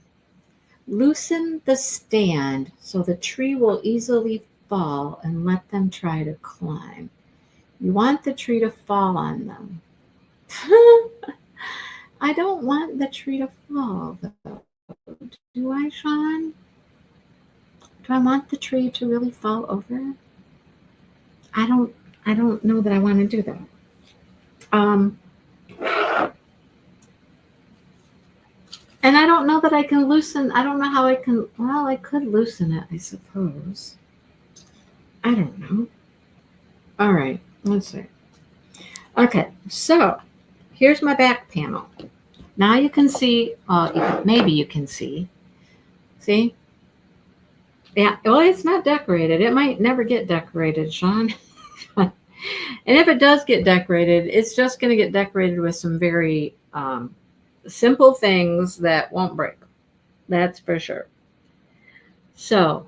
Speaker 1: Loosen the stand so the tree will easily fall and let them try to climb. You want the tree to fall on them. I don't want the tree to fall, though. Do I, Sean? Do I want the tree to really fall over? I don't know that I want to do that. And I don't know that I can loosen. I don't know how I can. Well, I could loosen it, I suppose. I don't know. All right, let's see. Okay, so here's my back panel. Now you can see, maybe you can see. See? Yeah, well, it's not decorated. It might never get decorated, Sean. And if it does get decorated, it's just going to get decorated with some very simple things that won't break. That's for sure. So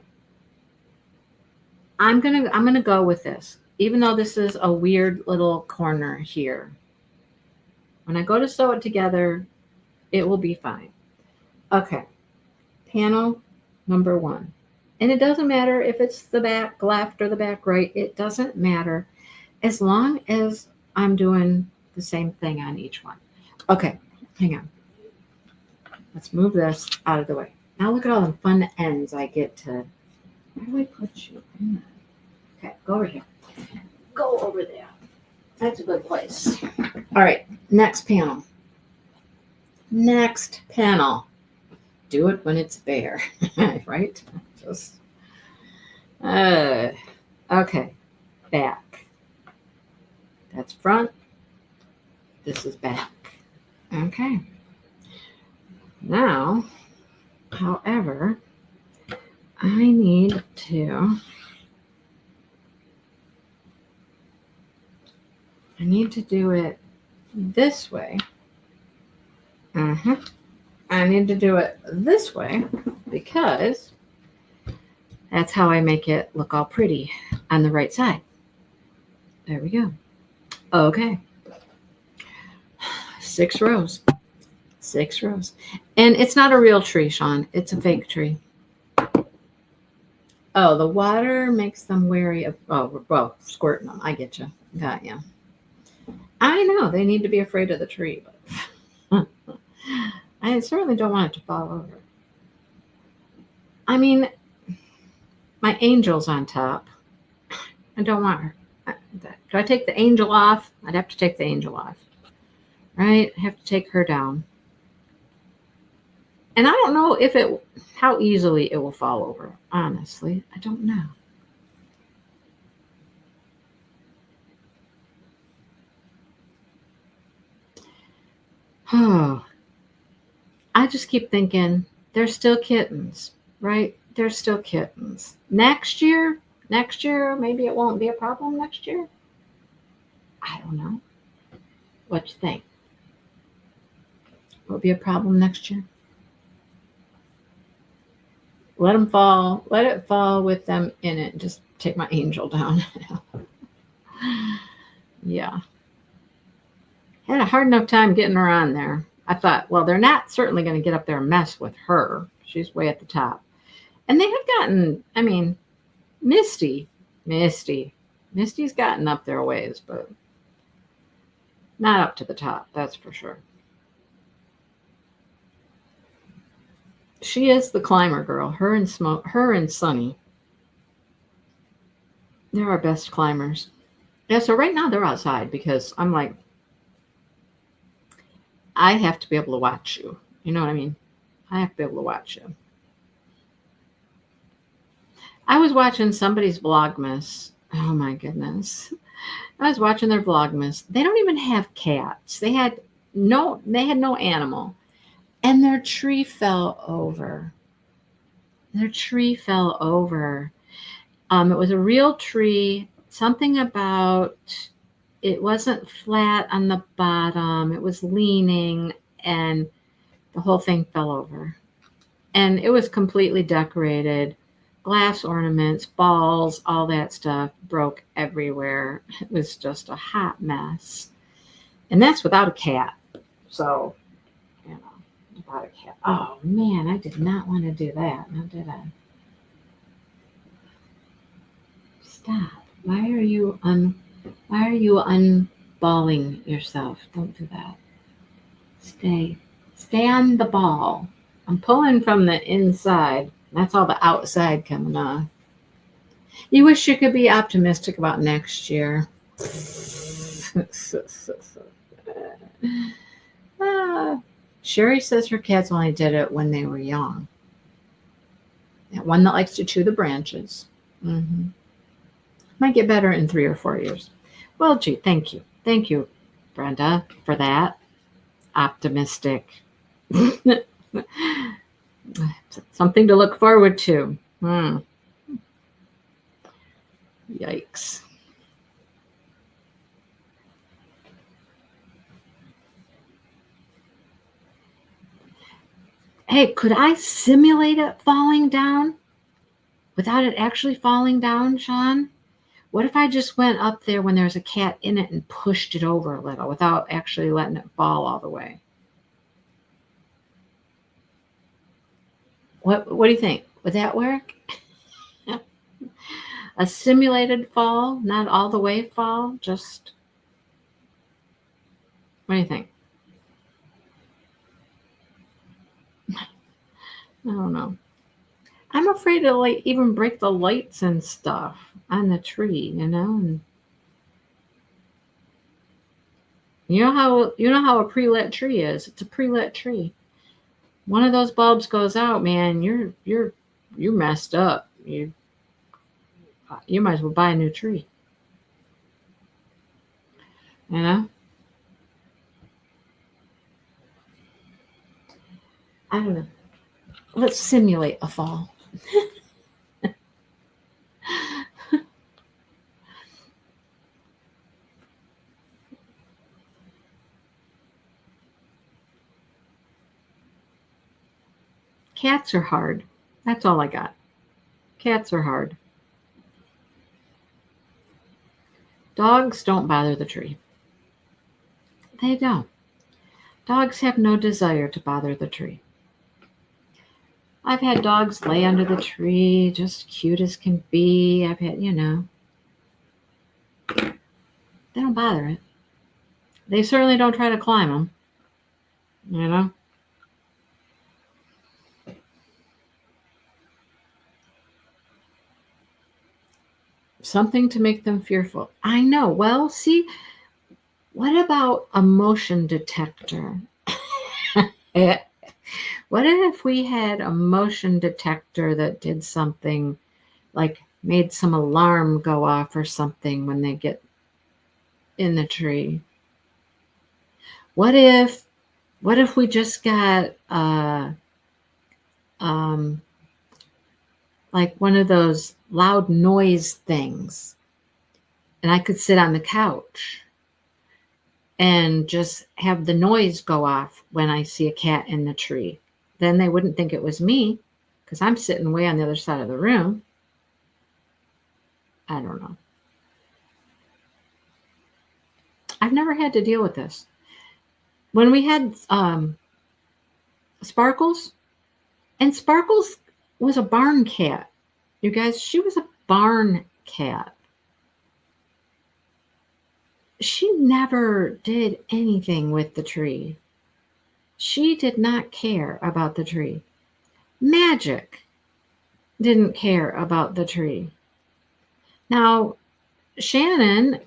Speaker 1: I'm gonna go with this, even though this is a weird little corner here. When I go to sew it together, it will be fine. Okay, panel number 1. And it doesn't matter if it's the back left or the back right. It doesn't matter as long as I'm doing the same thing on each one. Okay, hang on. Let's move this out of the way. Now look at all the fun ends I get to. Where do I put you? Okay, go over here. Go over there. That's a good place. All right, next panel. Next panel. Do it when it's bare, right? Just okay. Back. That's front. This is back. Okay. Now, however, I need to do it this way. I need to do it this way because that's how I make it look all pretty on the right side. There we go. Okay. 6 rows. 6 rows. And it's not a real tree, Sean. It's a fake tree. Oh, the water makes them wary of, well, squirting them. I get you. Got you. I know they need to be afraid of the tree, but I certainly don't want it to fall over. I mean, my angel's on top. I don't want her. Do I take the angel off? I'd have to take the angel off. Right? I have to take her down. And I don't know how easily it will fall over. Honestly, I don't know. Oh, I just keep thinking they're still kittens, right? They're still kittens. Next year, maybe it won't be a problem next year. I don't know. What you think? Will it be a problem next year? Let them fall. Let it fall with them in it. Just take my angel down. Yeah. Had a hard enough time getting her on there. I thought, well, they're not certainly going to get up there and mess with her. She's way at the top. And they have gotten, I mean, Misty's gotten up there a ways, but not up to the top, that's for sure. She is the climber girl. Her and Sunny. They're our best climbers. Yeah, so right now they're outside because I'm like, I have to be able to watch you. You know what I mean? I have to be able to watch you. I was watching somebody's Vlogmas. Oh my goodness. I was watching their Vlogmas. They don't even have cats. They had no animal. And their tree fell over. It was a real tree. Something about it wasn't flat on the bottom. It was leaning, and the whole thing fell over. And it was completely decorated. Glass ornaments, balls, all that stuff broke everywhere. It was just a hot mess. And that's without a cat. So, without a cat. Oh man, I did not want to do that. Now did I? Stop. Why are you unballing yourself? Don't do that. Stay on the ball. I'm pulling from the inside. That's all the outside coming off. You wish you could be optimistic about next year. Sherry says her cats only did it when they were young. That one that likes to chew the branches. Mm-hmm. Might get better in 3 or 4 years. Well, gee, thank you. Thank you, Brenda, for that. Optimistic. Something to look forward to. Yikes. Hey, could I simulate it falling down without it actually falling down, Sean? What if I just went up there when there's a cat in it and pushed it over a little without actually letting it fall all the way? What do you think? Would that work? A simulated fall, not all the way fall, just... What do you think? I don't know. I'm afraid to even break the lights and stuff on the tree, And you know how a pre-lit tree is. It's a pre-lit tree. One of those bulbs goes out, man, you're messed up. You might as well buy a new tree. I don't know. Let's simulate a fall. Cats are hard. That's all I got. Cats are hard. Dogs don't bother the tree. They don't. Dogs have no desire to bother the tree. I've had dogs lay under the tree, just cute as can be. I've had, they don't bother it. they certainly don't try to climb them, you know. Something to make them fearful. I know. Well, see, what about a motion detector? What if we had a motion detector that did something like made some alarm go off or something when they get in the tree? What if we just got like one of those loud noise things, and I could sit on the couch and just have the noise go off when I see a cat in the tree? Then they wouldn't think it was me because I'm sitting way on the other side of the room. I don't know. I've never had to deal with this. When we had Sparkles, and Sparkles was a barn cat. You guys, she was a barn cat. She never did anything with the tree. She did not care about the tree. Magic didn't care about the tree. Now, Shannon,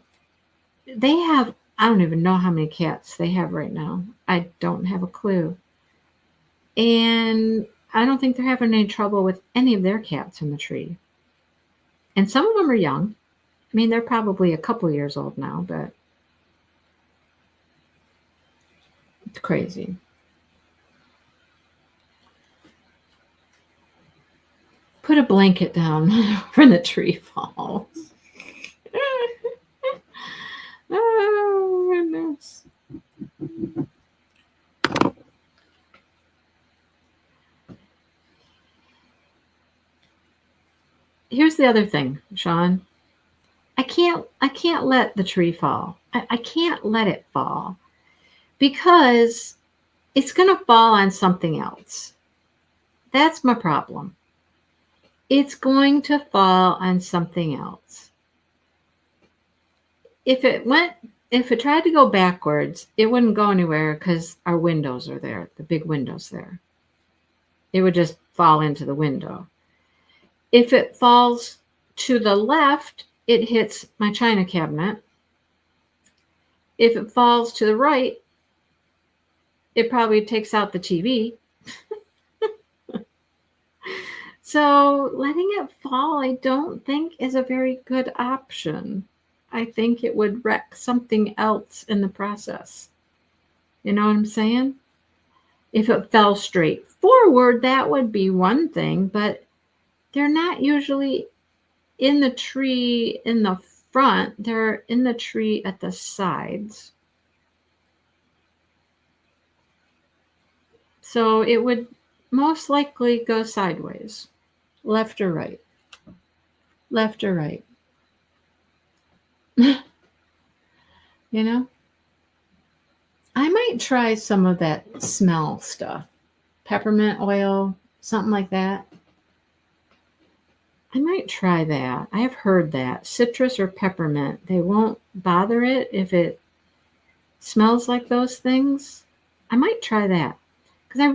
Speaker 1: they have, I don't even know how many cats they have right now. I don't have a clue. And I don't think they're having any trouble with any of their cats in the tree. And some of them are young. I mean, they're probably a couple years old now, but it's crazy. Put a blanket down when the tree falls. Oh, goodness. Here's the other thing, Sean. I can't let the tree fall. I can't let it fall because it's going to fall on something else. That's my problem. It's going to fall on something else. If it tried to go backwards, it wouldn't go anywhere because our windows are there, the big windows there. It would just fall into the window. If it falls to the left, it hits my china cabinet. If it falls to the right, it probably takes out the TV. So letting it fall, I don't think is a very good option. I think it would wreck something else in the process. You know what I'm saying? If it fell straight forward, that would be one thing, but they're not usually in the tree in the front. They're in the tree at the sides. So it would most likely go sideways, left or right. Left or right. You know? I might try some of that smell stuff. Peppermint oil, something like that. I might try that. I have heard that. Citrus or peppermint. They won't bother it if it smells like those things. I might try that. Because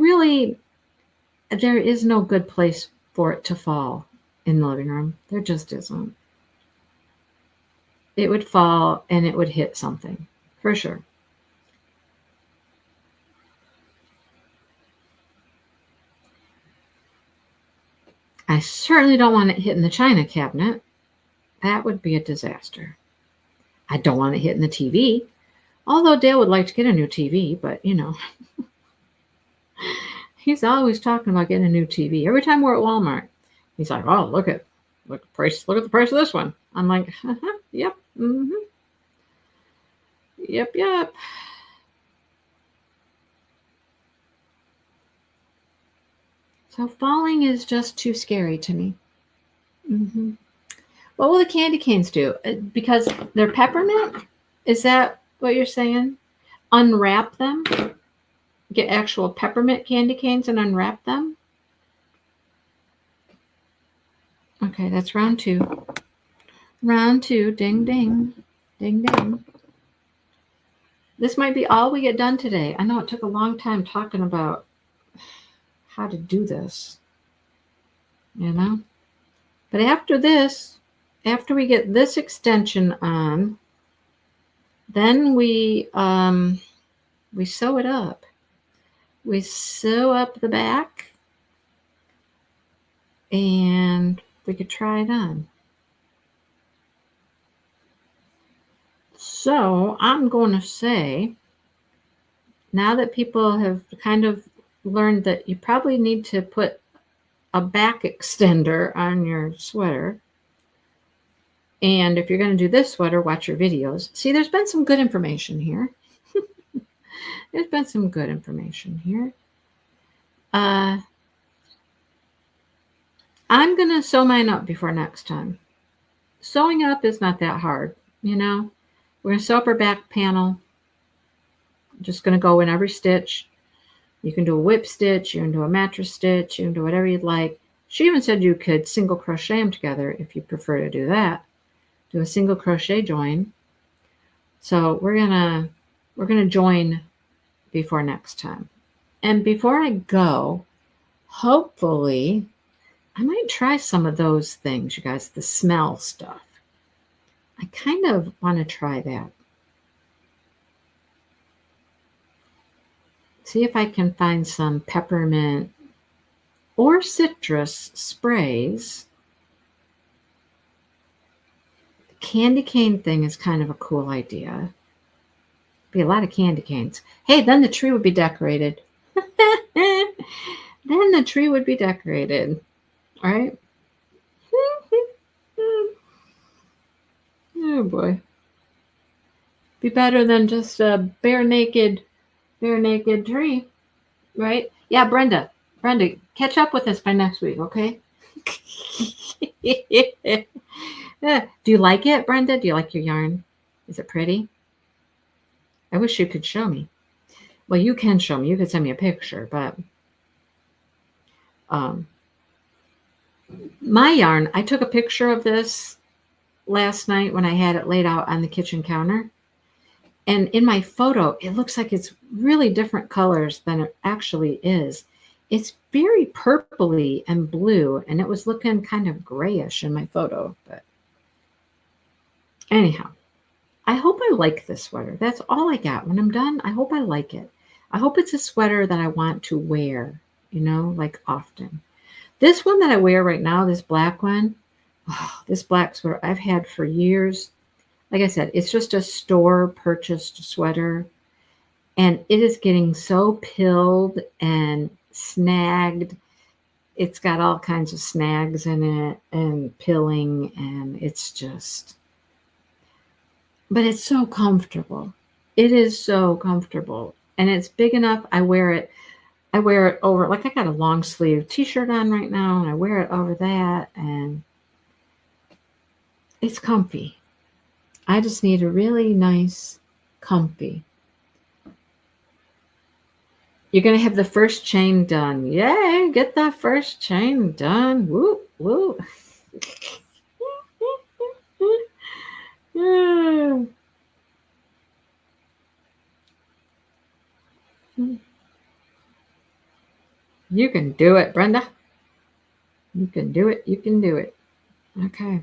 Speaker 1: there is no good place for it to fall in the living room. There just isn't. It would fall and it would hit something, for sure. I certainly don't want it hitting the china cabinet. That would be a disaster. I don't want it hitting the TV. Although Dale would like to get a new TV, but you know, he's always talking about getting a new TV. Every time we're at Walmart, he's like, "Oh, look at the price of this one." I'm like, "Yep, yep." So falling is just too scary to me. What will the candy canes do? Because they're peppermint? Is that what you're saying? Unwrap them? Get actual peppermint candy canes and unwrap them? Okay, that's round 2. Round 2, ding, ding, ding, ding. This might be all we get done today. I know it took a long time talking about how to do this, you know? But after this, after we get this extension on, then we sew it up. We sew up the back, and we could try it on. So I'm going to say, now that people have kind of learned that you probably need to put a back extender on your sweater, and if you're going to do this sweater, watch your videos. See, there's been some good information here. There's been some good information here. I'm going to sew mine up before next time. Sewing up is not that hard, you know. We're going to sew up our back panel. Just going to go in every stitch. You can do a whip stitch, you can do a mattress stitch, you can do whatever you'd like. She even said you could single crochet them together if you prefer to do that. Do a single crochet join. So we're gonna join before next time. And before I go, hopefully I might try some of those things, you guys, the smell stuff. I kind of want to try that. See if I can find some peppermint or citrus sprays. The candy cane thing is kind of a cool idea. Be a lot of candy canes. Hey, then the tree would be decorated. Then the tree would be decorated. All right? Oh boy. Be better than just a bare naked tree, right? Yeah, Brenda, catch up with us by next week, okay? Do you like it, Brenda? Do you like your yarn? Is it pretty? I wish you could show me. Well, you can show me. You could send me a picture, but my yarn, I took a picture of this last night when I had it laid out on the kitchen counter. And in my photo, it looks like it's really different colors than it actually is. It's very purpley and blue, and it was looking kind of grayish in my photo. But anyhow, I hope I like this sweater. That's all I got. When I'm done, I hope I like it. I hope it's a sweater that I want to wear, you know, like often. This one that I wear right now, this black one, this black sweater I've had for years. Like I said, it's just a store purchased sweater, and it is getting so pilled and snagged. It's got all kinds of snags in it and pilling, and it's just, but it's so comfortable. It is so comfortable, and it's big enough. I wear it over, like I got a long sleeve t-shirt on right now, and I wear it over that, and it's comfy. I just need a really nice, comfy. You're going to have the first chain done. Yay, get that first chain done. Woo, woo. You can do it, Brenda. You can do it. You can do it. Okay.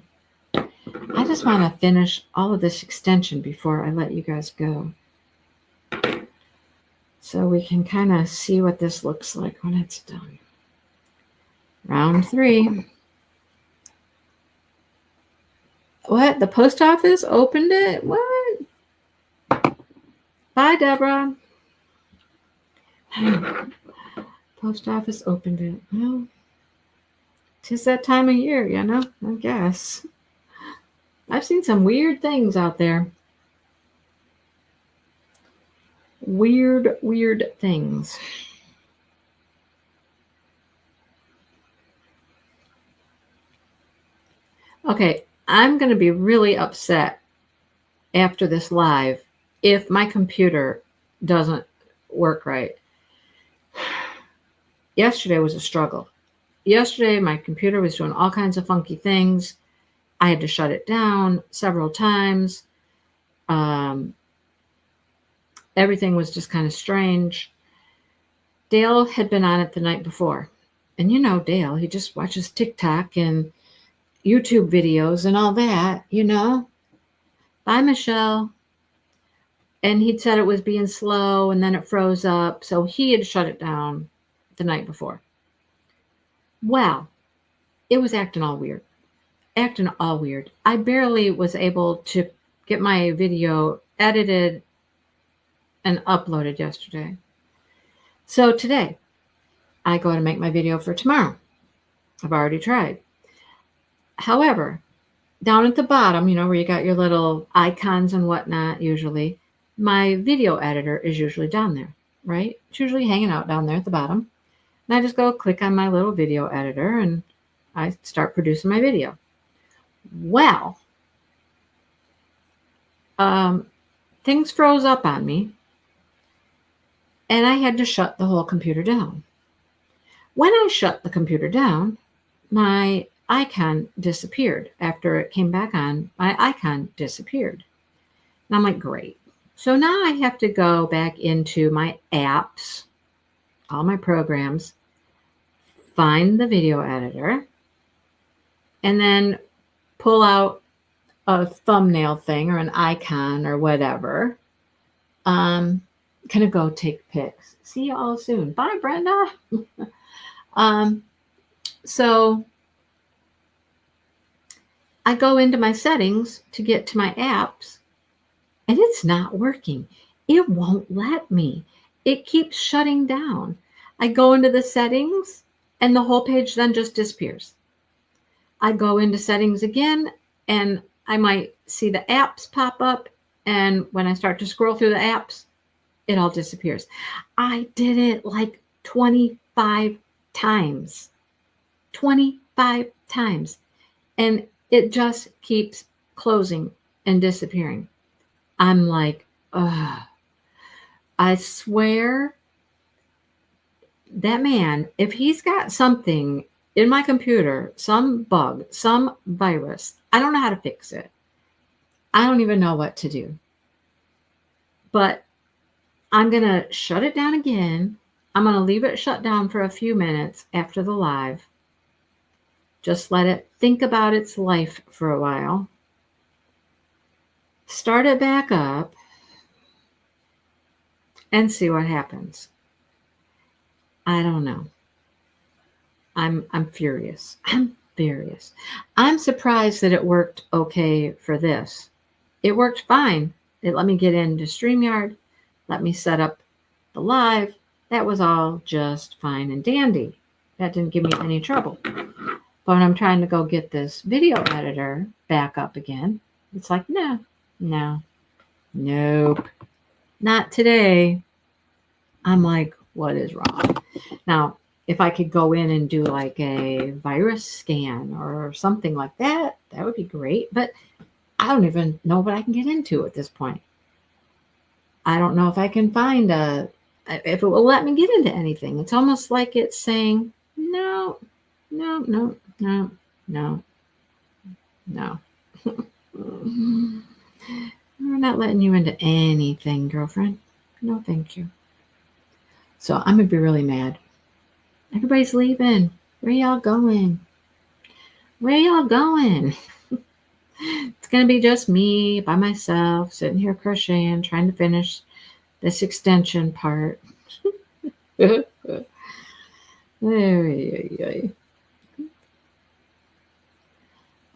Speaker 1: I just want to finish all of this extension before I let you guys go, so we can kind of see what this looks like when it's done. Round 3. What? The post office opened it? What? Bye, Deborah. Post office opened it. Well, 'tis that time of year, you know, I guess. I've seen some weird things out there. Weird things. Okay, I'm going to be really upset after this live if my computer doesn't work right. Yesterday was a struggle. Yesterday, my computer was doing all kinds of funky things. I had to shut it down several times. Everything was just kind of strange. Dale had been on it the night before. And you know Dale, he just watches TikTok and YouTube videos and all that, you know. Bye, Michelle. And he'd said it was being slow and then it froze up. So he had shut it down the night before. Well, it was acting all weird. I barely was able to get my video edited and uploaded yesterday. So today, I go to make my video for tomorrow. I've already tried. However, down at the bottom, you know, where you got your little icons and whatnot, usually, my video editor is usually down there, right? It's usually hanging out down there at the bottom. And I just go click on my little video editor and I start producing my video. Well, things froze up on me and I had to shut the whole computer down. When I shut the computer down, my icon disappeared. After it came back on, my icon disappeared. And I'm like, great. So now I have to go back into my apps, all my programs, find the video editor, and then pull out a thumbnail thing or an icon or whatever. Gonna go take pics. See you all soon. Bye, Brenda. So I go into my settings to get to my apps and it's not working. It won't let me. It keeps shutting down. I go into the settings and the whole page then just disappears. I go into settings again and I might see the apps pop up. And when I start to scroll through the apps, it all disappears. I did it like 25 times. 25 times. And it just keeps closing and disappearing. I'm like, ugh. I swear that man, if he's got something in my computer, some bug, some virus, I don't know how to fix it. I don't even know what to do. But I'm going to shut it down again. I'm going to leave it shut down for a few minutes after the live. Just let it think about its life for a while. Start it back up and see what happens. I don't know. I'm furious. I'm furious. I'm surprised that it worked okay for this. It worked fine. It let me get into StreamYard, let me set up the live. That was all just fine and dandy. That didn't give me any trouble. But when I'm trying to go get this video editor back up again, it's like, no, nope, not today. I'm like, what is wrong? Now, if I could go in and do like a virus scan or something like that, that would be great. But I don't even know what I can get into at this point. I don't know if I can find if it will let me get into anything. It's almost like it's saying, no. We're not letting you into anything, girlfriend. No, thank you. So I'm going to be really mad. Everybody's leaving. Where y'all going? It's going to be just me by myself, sitting here crocheting, trying to finish this extension part. I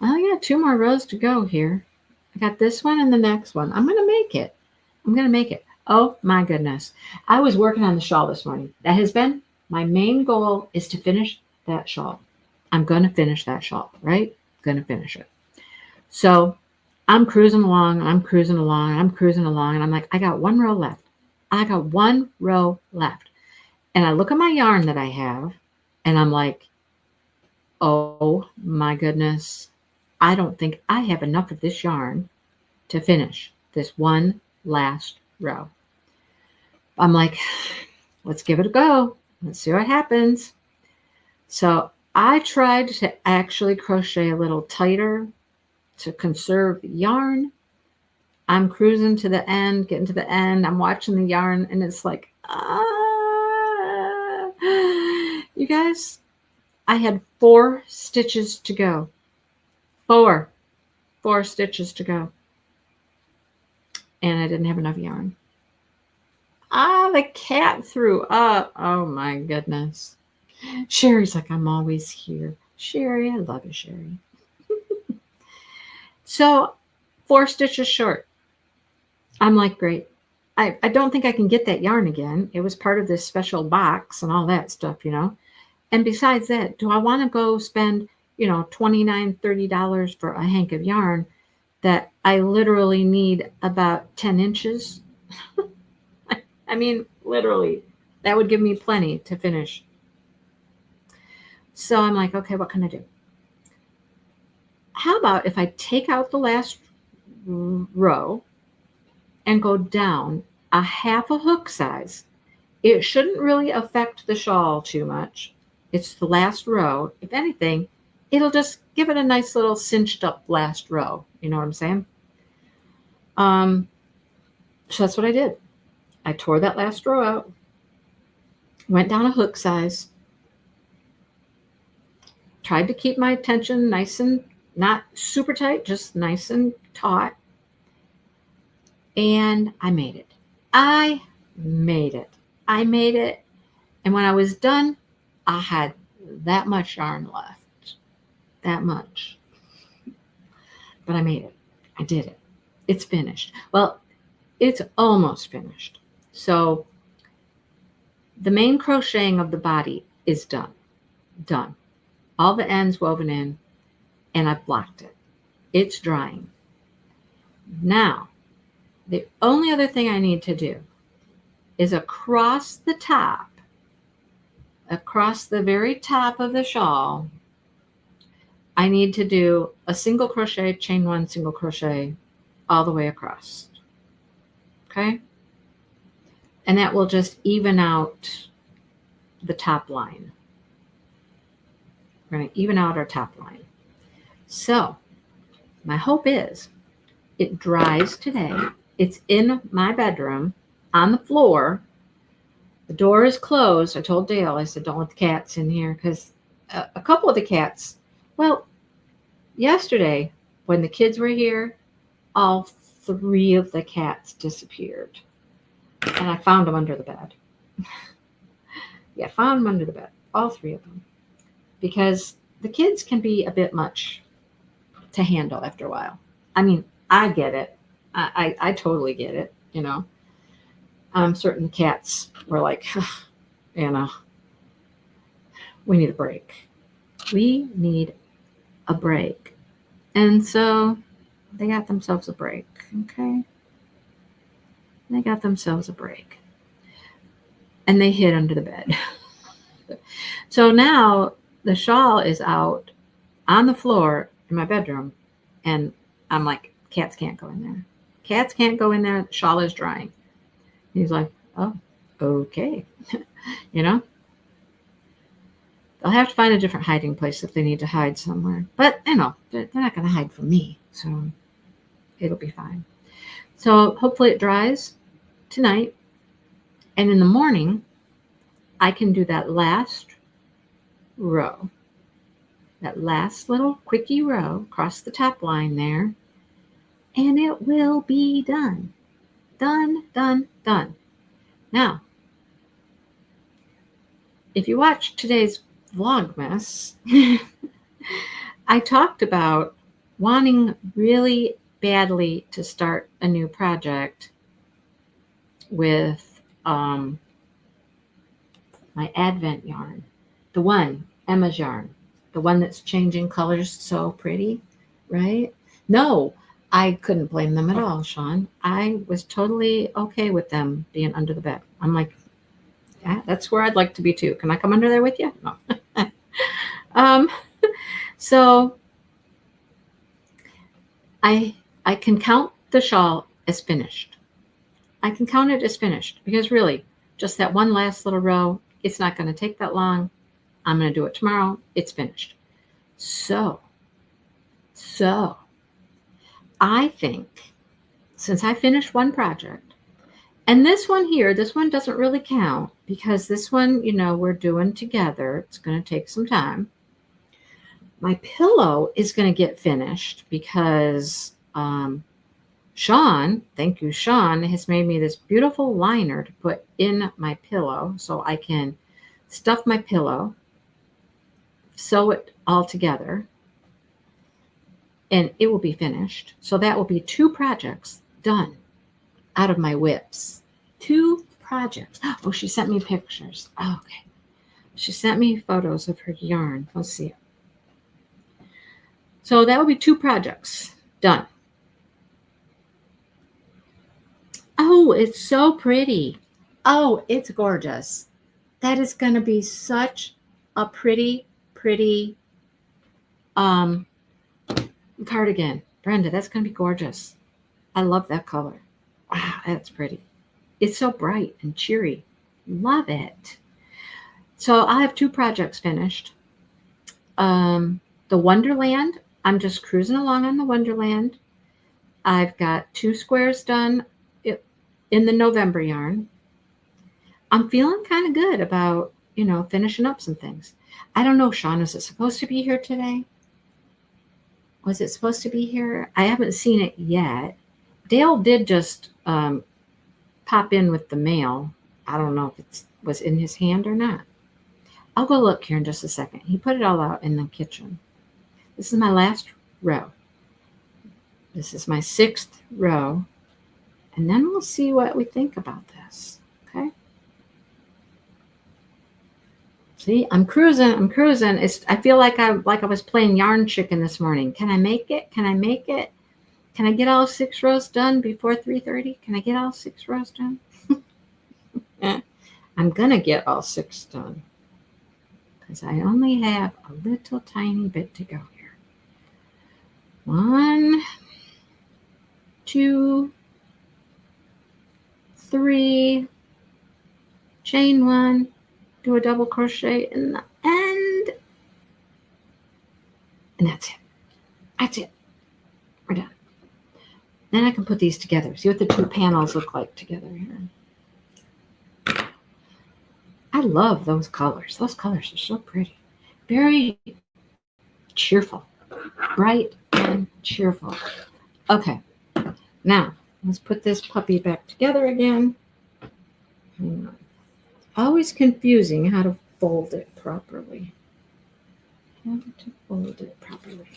Speaker 1: got 2 more rows to go here. I got this one and the next one. I'm going to make it. Oh my goodness. I was working on the shawl this morning. That has been my main goal, is to finish that shawl. I'm going to finish that shawl, right? Going to finish it. So I'm cruising along. And I'm like, I got 1 row left. And I look at my yarn that I have and I'm like, oh my goodness. I don't think I have enough of this yarn to finish this one last row. I'm like, let's give it a go. Let's see what happens. So I tried to actually crochet a little tighter to conserve yarn. I'm cruising to the end, getting to the end. I'm watching the yarn, and it's like, you guys, I had 4 stitches to go. 4 stitches to go. And I didn't have enough yarn. The cat threw up. Oh my goodness. Sherry's like, I'm always here. Sherry, I love you, Sherry. So 4 stitches short. I'm like, great. I don't think I can get that yarn again. It was part of this special box and all that stuff, you know. And besides that, do I want to go spend, you know, $29, $30 for a hank of yarn that I literally need about 10 inches? I mean, literally, that would give me plenty to finish. So I'm like, okay, what can I do? How about if I take out the last row and go down a half a hook size? It shouldn't really affect the shawl too much. It's the last row. If anything, it'll just give it a nice little cinched up last row. You know what I'm saying? So that's what I did. I tore that last row out, went down a hook size, tried to keep my tension nice and not super tight, just nice and taut. And I made it. I made it. And when I was done, I had that much yarn left. That much. But I made it. I did it. It's finished. Well, it's almost finished. So the main crocheting of the body is done. Done. All the ends woven in, and I've blocked it. It's drying. Now, the only other thing I need to do is across the top, across the very top of the shawl, I need to do a single crochet, chain 1, single crochet all the way across. Okay? And that will just even out the top line. We're going to even out our top line. So my hope is it dries today. It's in my bedroom on the floor. The door is closed. I told Dale, I said, don't let the cats in here, because a couple of the cats, well, yesterday when the kids were here, all 3 of the cats disappeared. And I found them under the bed. Yeah, found them under the bed. All 3 of them. Because the kids can be a bit much to handle after a while. I mean, I get it. I totally get it, you know. Certain cats were like, you know, we need a break. We need a break. And so they got themselves a break, okay? They got themselves a break. And they hid under the bed. So now the shawl is out on the floor in my bedroom. And I'm like, cats can't go in there. Cats can't go in there. The shawl is drying. He's like, oh, okay. You know? They'll have to find a different hiding place if they need to hide somewhere. But, you know, they're not going to hide from me. So it'll be fine. So hopefully it dries tonight. And in the morning, I can do that last row. That last little quickie row across the top line there. And it will be done. Done, done, done. Now, if you watch today's Vlogmas, I talked about wanting really badly to start a new project with my Advent yarn. The one, Emma's yarn. The one that's changing colors so pretty, right? No, I couldn't blame them at all, Sean. I was totally okay with them being under the bed. I'm like, yeah, that's where I'd like to be too. Can I come under there with you? No. So I can count the shawl as finished. I can count it as finished because really, just that one last little row, it's not going to take that long. I'm going to do it tomorrow. It's finished. So I think since I finished one project, and this one here, this one doesn't really count because this one, we're doing together. It's going to take some time. My pillow is going to get finished because Sean, thank you, Sean, has made me this beautiful liner to put in my pillow so I can stuff my pillow, sew it all together, and it will be finished. So that will be 2 projects done out of my whips. 2 projects. Oh, she sent me pictures. Oh, okay. She sent me photos of her yarn. Let's see it. So that will be 2 projects done. Oh, it's so pretty. Oh, it's gorgeous. That is going to be such a pretty cardigan. Brenda, that's going to be gorgeous. I love that color. Wow, that's pretty. It's so bright and cheery. Love it. So I have 2 projects finished. The Wonderland, I'm just cruising along on the Wonderland. I've got 2 squares done in the November yarn. I'm feeling kind of good about, finishing up some things. I don't know, Sean, is it supposed to be here today? Was it supposed to be here? I haven't seen it yet. Dale did just pop in with the mail. I don't know if it was in his hand or not. I'll go look here in just a second. He put it all out in the kitchen. This is my last row. This is my 6th row. And then we'll see what we think about this. Okay. See, I'm cruising. I feel like I was playing yarn chicken this morning. Can I make it? Can I get all 6 rows done before 3:30? Can I get all 6 rows done? I'm going to get all 6 done because I only have a little tiny bit to go here. 1, 2, 3, chain 1, do a double crochet in the end, and that's it. We're done. Then I can put these together. See what the 2 panels look like together here. I love those colors. Those colors are so pretty. Very cheerful. Bright and cheerful. Okay. Now, let's put this puppy back together again. Hang on. Always confusing how to fold it properly. How to fold it properly.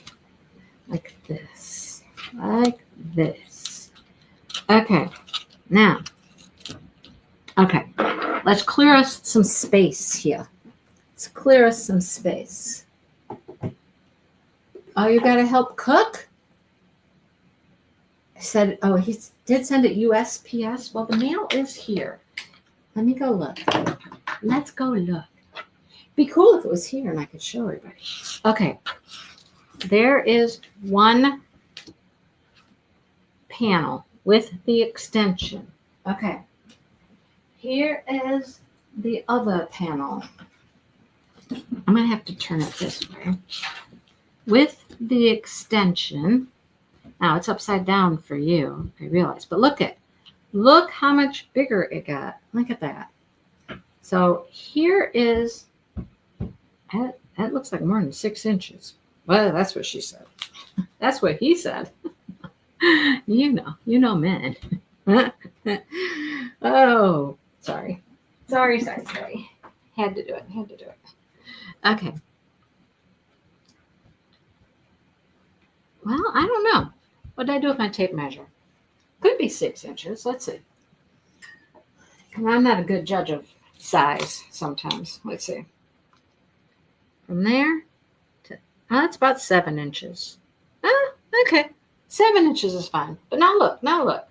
Speaker 1: Like this. Like this. Okay. Now. Okay. Let's clear us some space here. Let's clear us some space. Oh, you got to help cook? I said, oh, he did send it USPS. Well, the mail is here. Let me go look. Let's go look. Be cool if it was here and I could show everybody. Okay. There is one panel with the extension. Okay. Here is the other panel. I'm going to have to turn it this way. With the extension. Now it's upside down for you, I realize. But look how much bigger it got. Look at that. So here is, that looks like more than 6 inches. Well, that's what she said. That's what he said. You know men. Oh, sorry. Sorry. Had to do it. Okay. Well, I don't know. What did I do with my tape measure? Could be 6 inches. Let's see. I'm not a good judge of size sometimes. Let's see. From there to, that's about 7 inches. Okay. 7 inches is fine. But now look. Now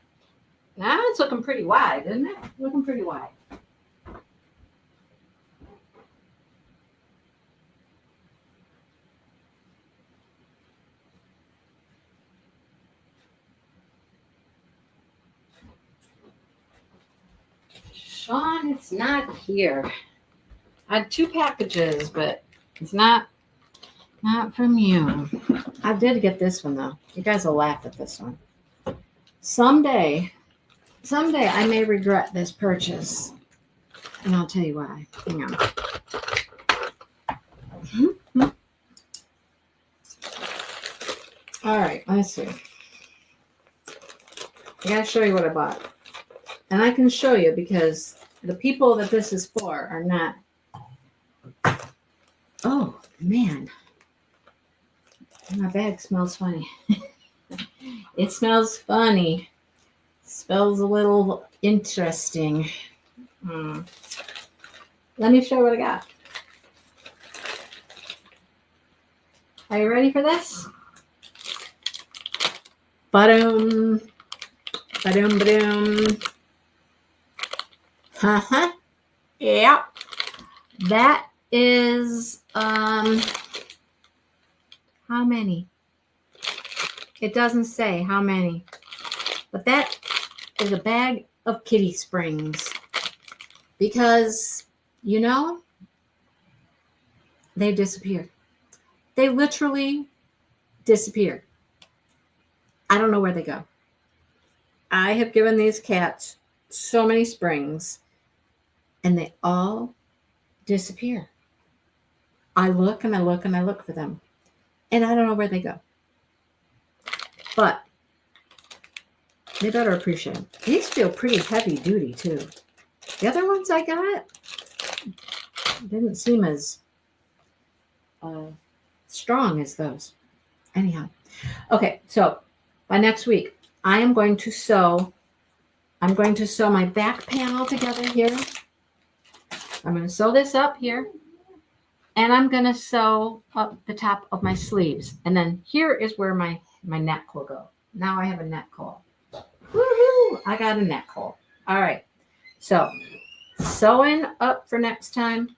Speaker 1: it's looking pretty wide, isn't it? Looking pretty wide. Sean, it's not here. I had 2 packages, but it's not from you. I did get this one, though. You guys will laugh at this one. Someday I may regret this purchase. And I'll tell you why. Hang on. All right, let's see. I gotta show you what I bought. And I can show you because the people that this is for are not. Oh, man. My bag smells funny. It smells funny. It smells a little interesting. Let me show you what I got. Are you ready for this? Ba-dum. Ba-dum, ba-dum. Uh-huh. Yeah. That is, how many? It doesn't say how many. But that is a bag of kitty springs. Because, you know, they disappeared. They literally disappeared. I don't know where they go. I have given these cats so many springs, and they all disappear. I look and I look and I look for them, and I don't know where they go. But they better appreciate them. These feel pretty heavy duty, too. The other ones I got didn't seem as strong as those. Anyhow. Okay, so by next week, I'm going to sew my back panel together here. I'm going to sew this up here. And I'm going to sew up the top of my sleeves. And then here is where my neck will go. Now I have a neck hole. Woohoo! I got a neck hole. All right. So sewing up for next time.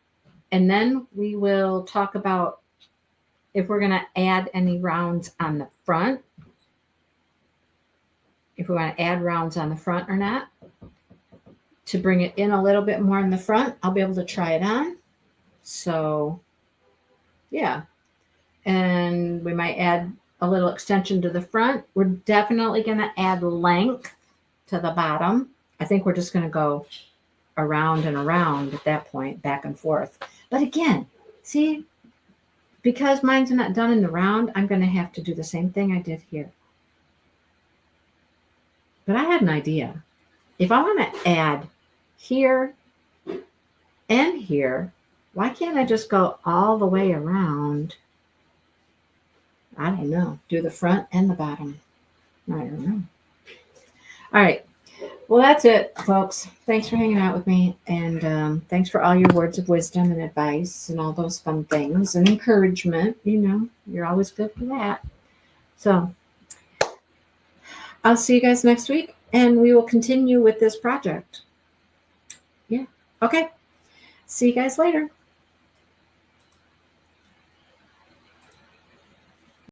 Speaker 1: And then we will talk about if we're going to add any rounds on the front. If we're going to add rounds on the front or not. To bring it in a little bit more in the front, I'll be able to try it on. So, yeah. And we might add a little extension to the front. We're definitely going to add length to the bottom. I think we're just going to go around and around at that point, back and forth. But again, see, because mine's not done in the round, I'm going to have to do the same thing I did here. But I had an idea. If I want to add here and here, why can't I just go all the way around? I don't know. Do the front and the bottom. I don't know. All right. Well, that's it, folks. Thanks for hanging out with me. And thanks for all your words of wisdom and advice and all those fun things and encouragement. You know, you're always good for that. So I'll see you guys next week. And we will continue with this project. Yeah. Okay. See you guys later.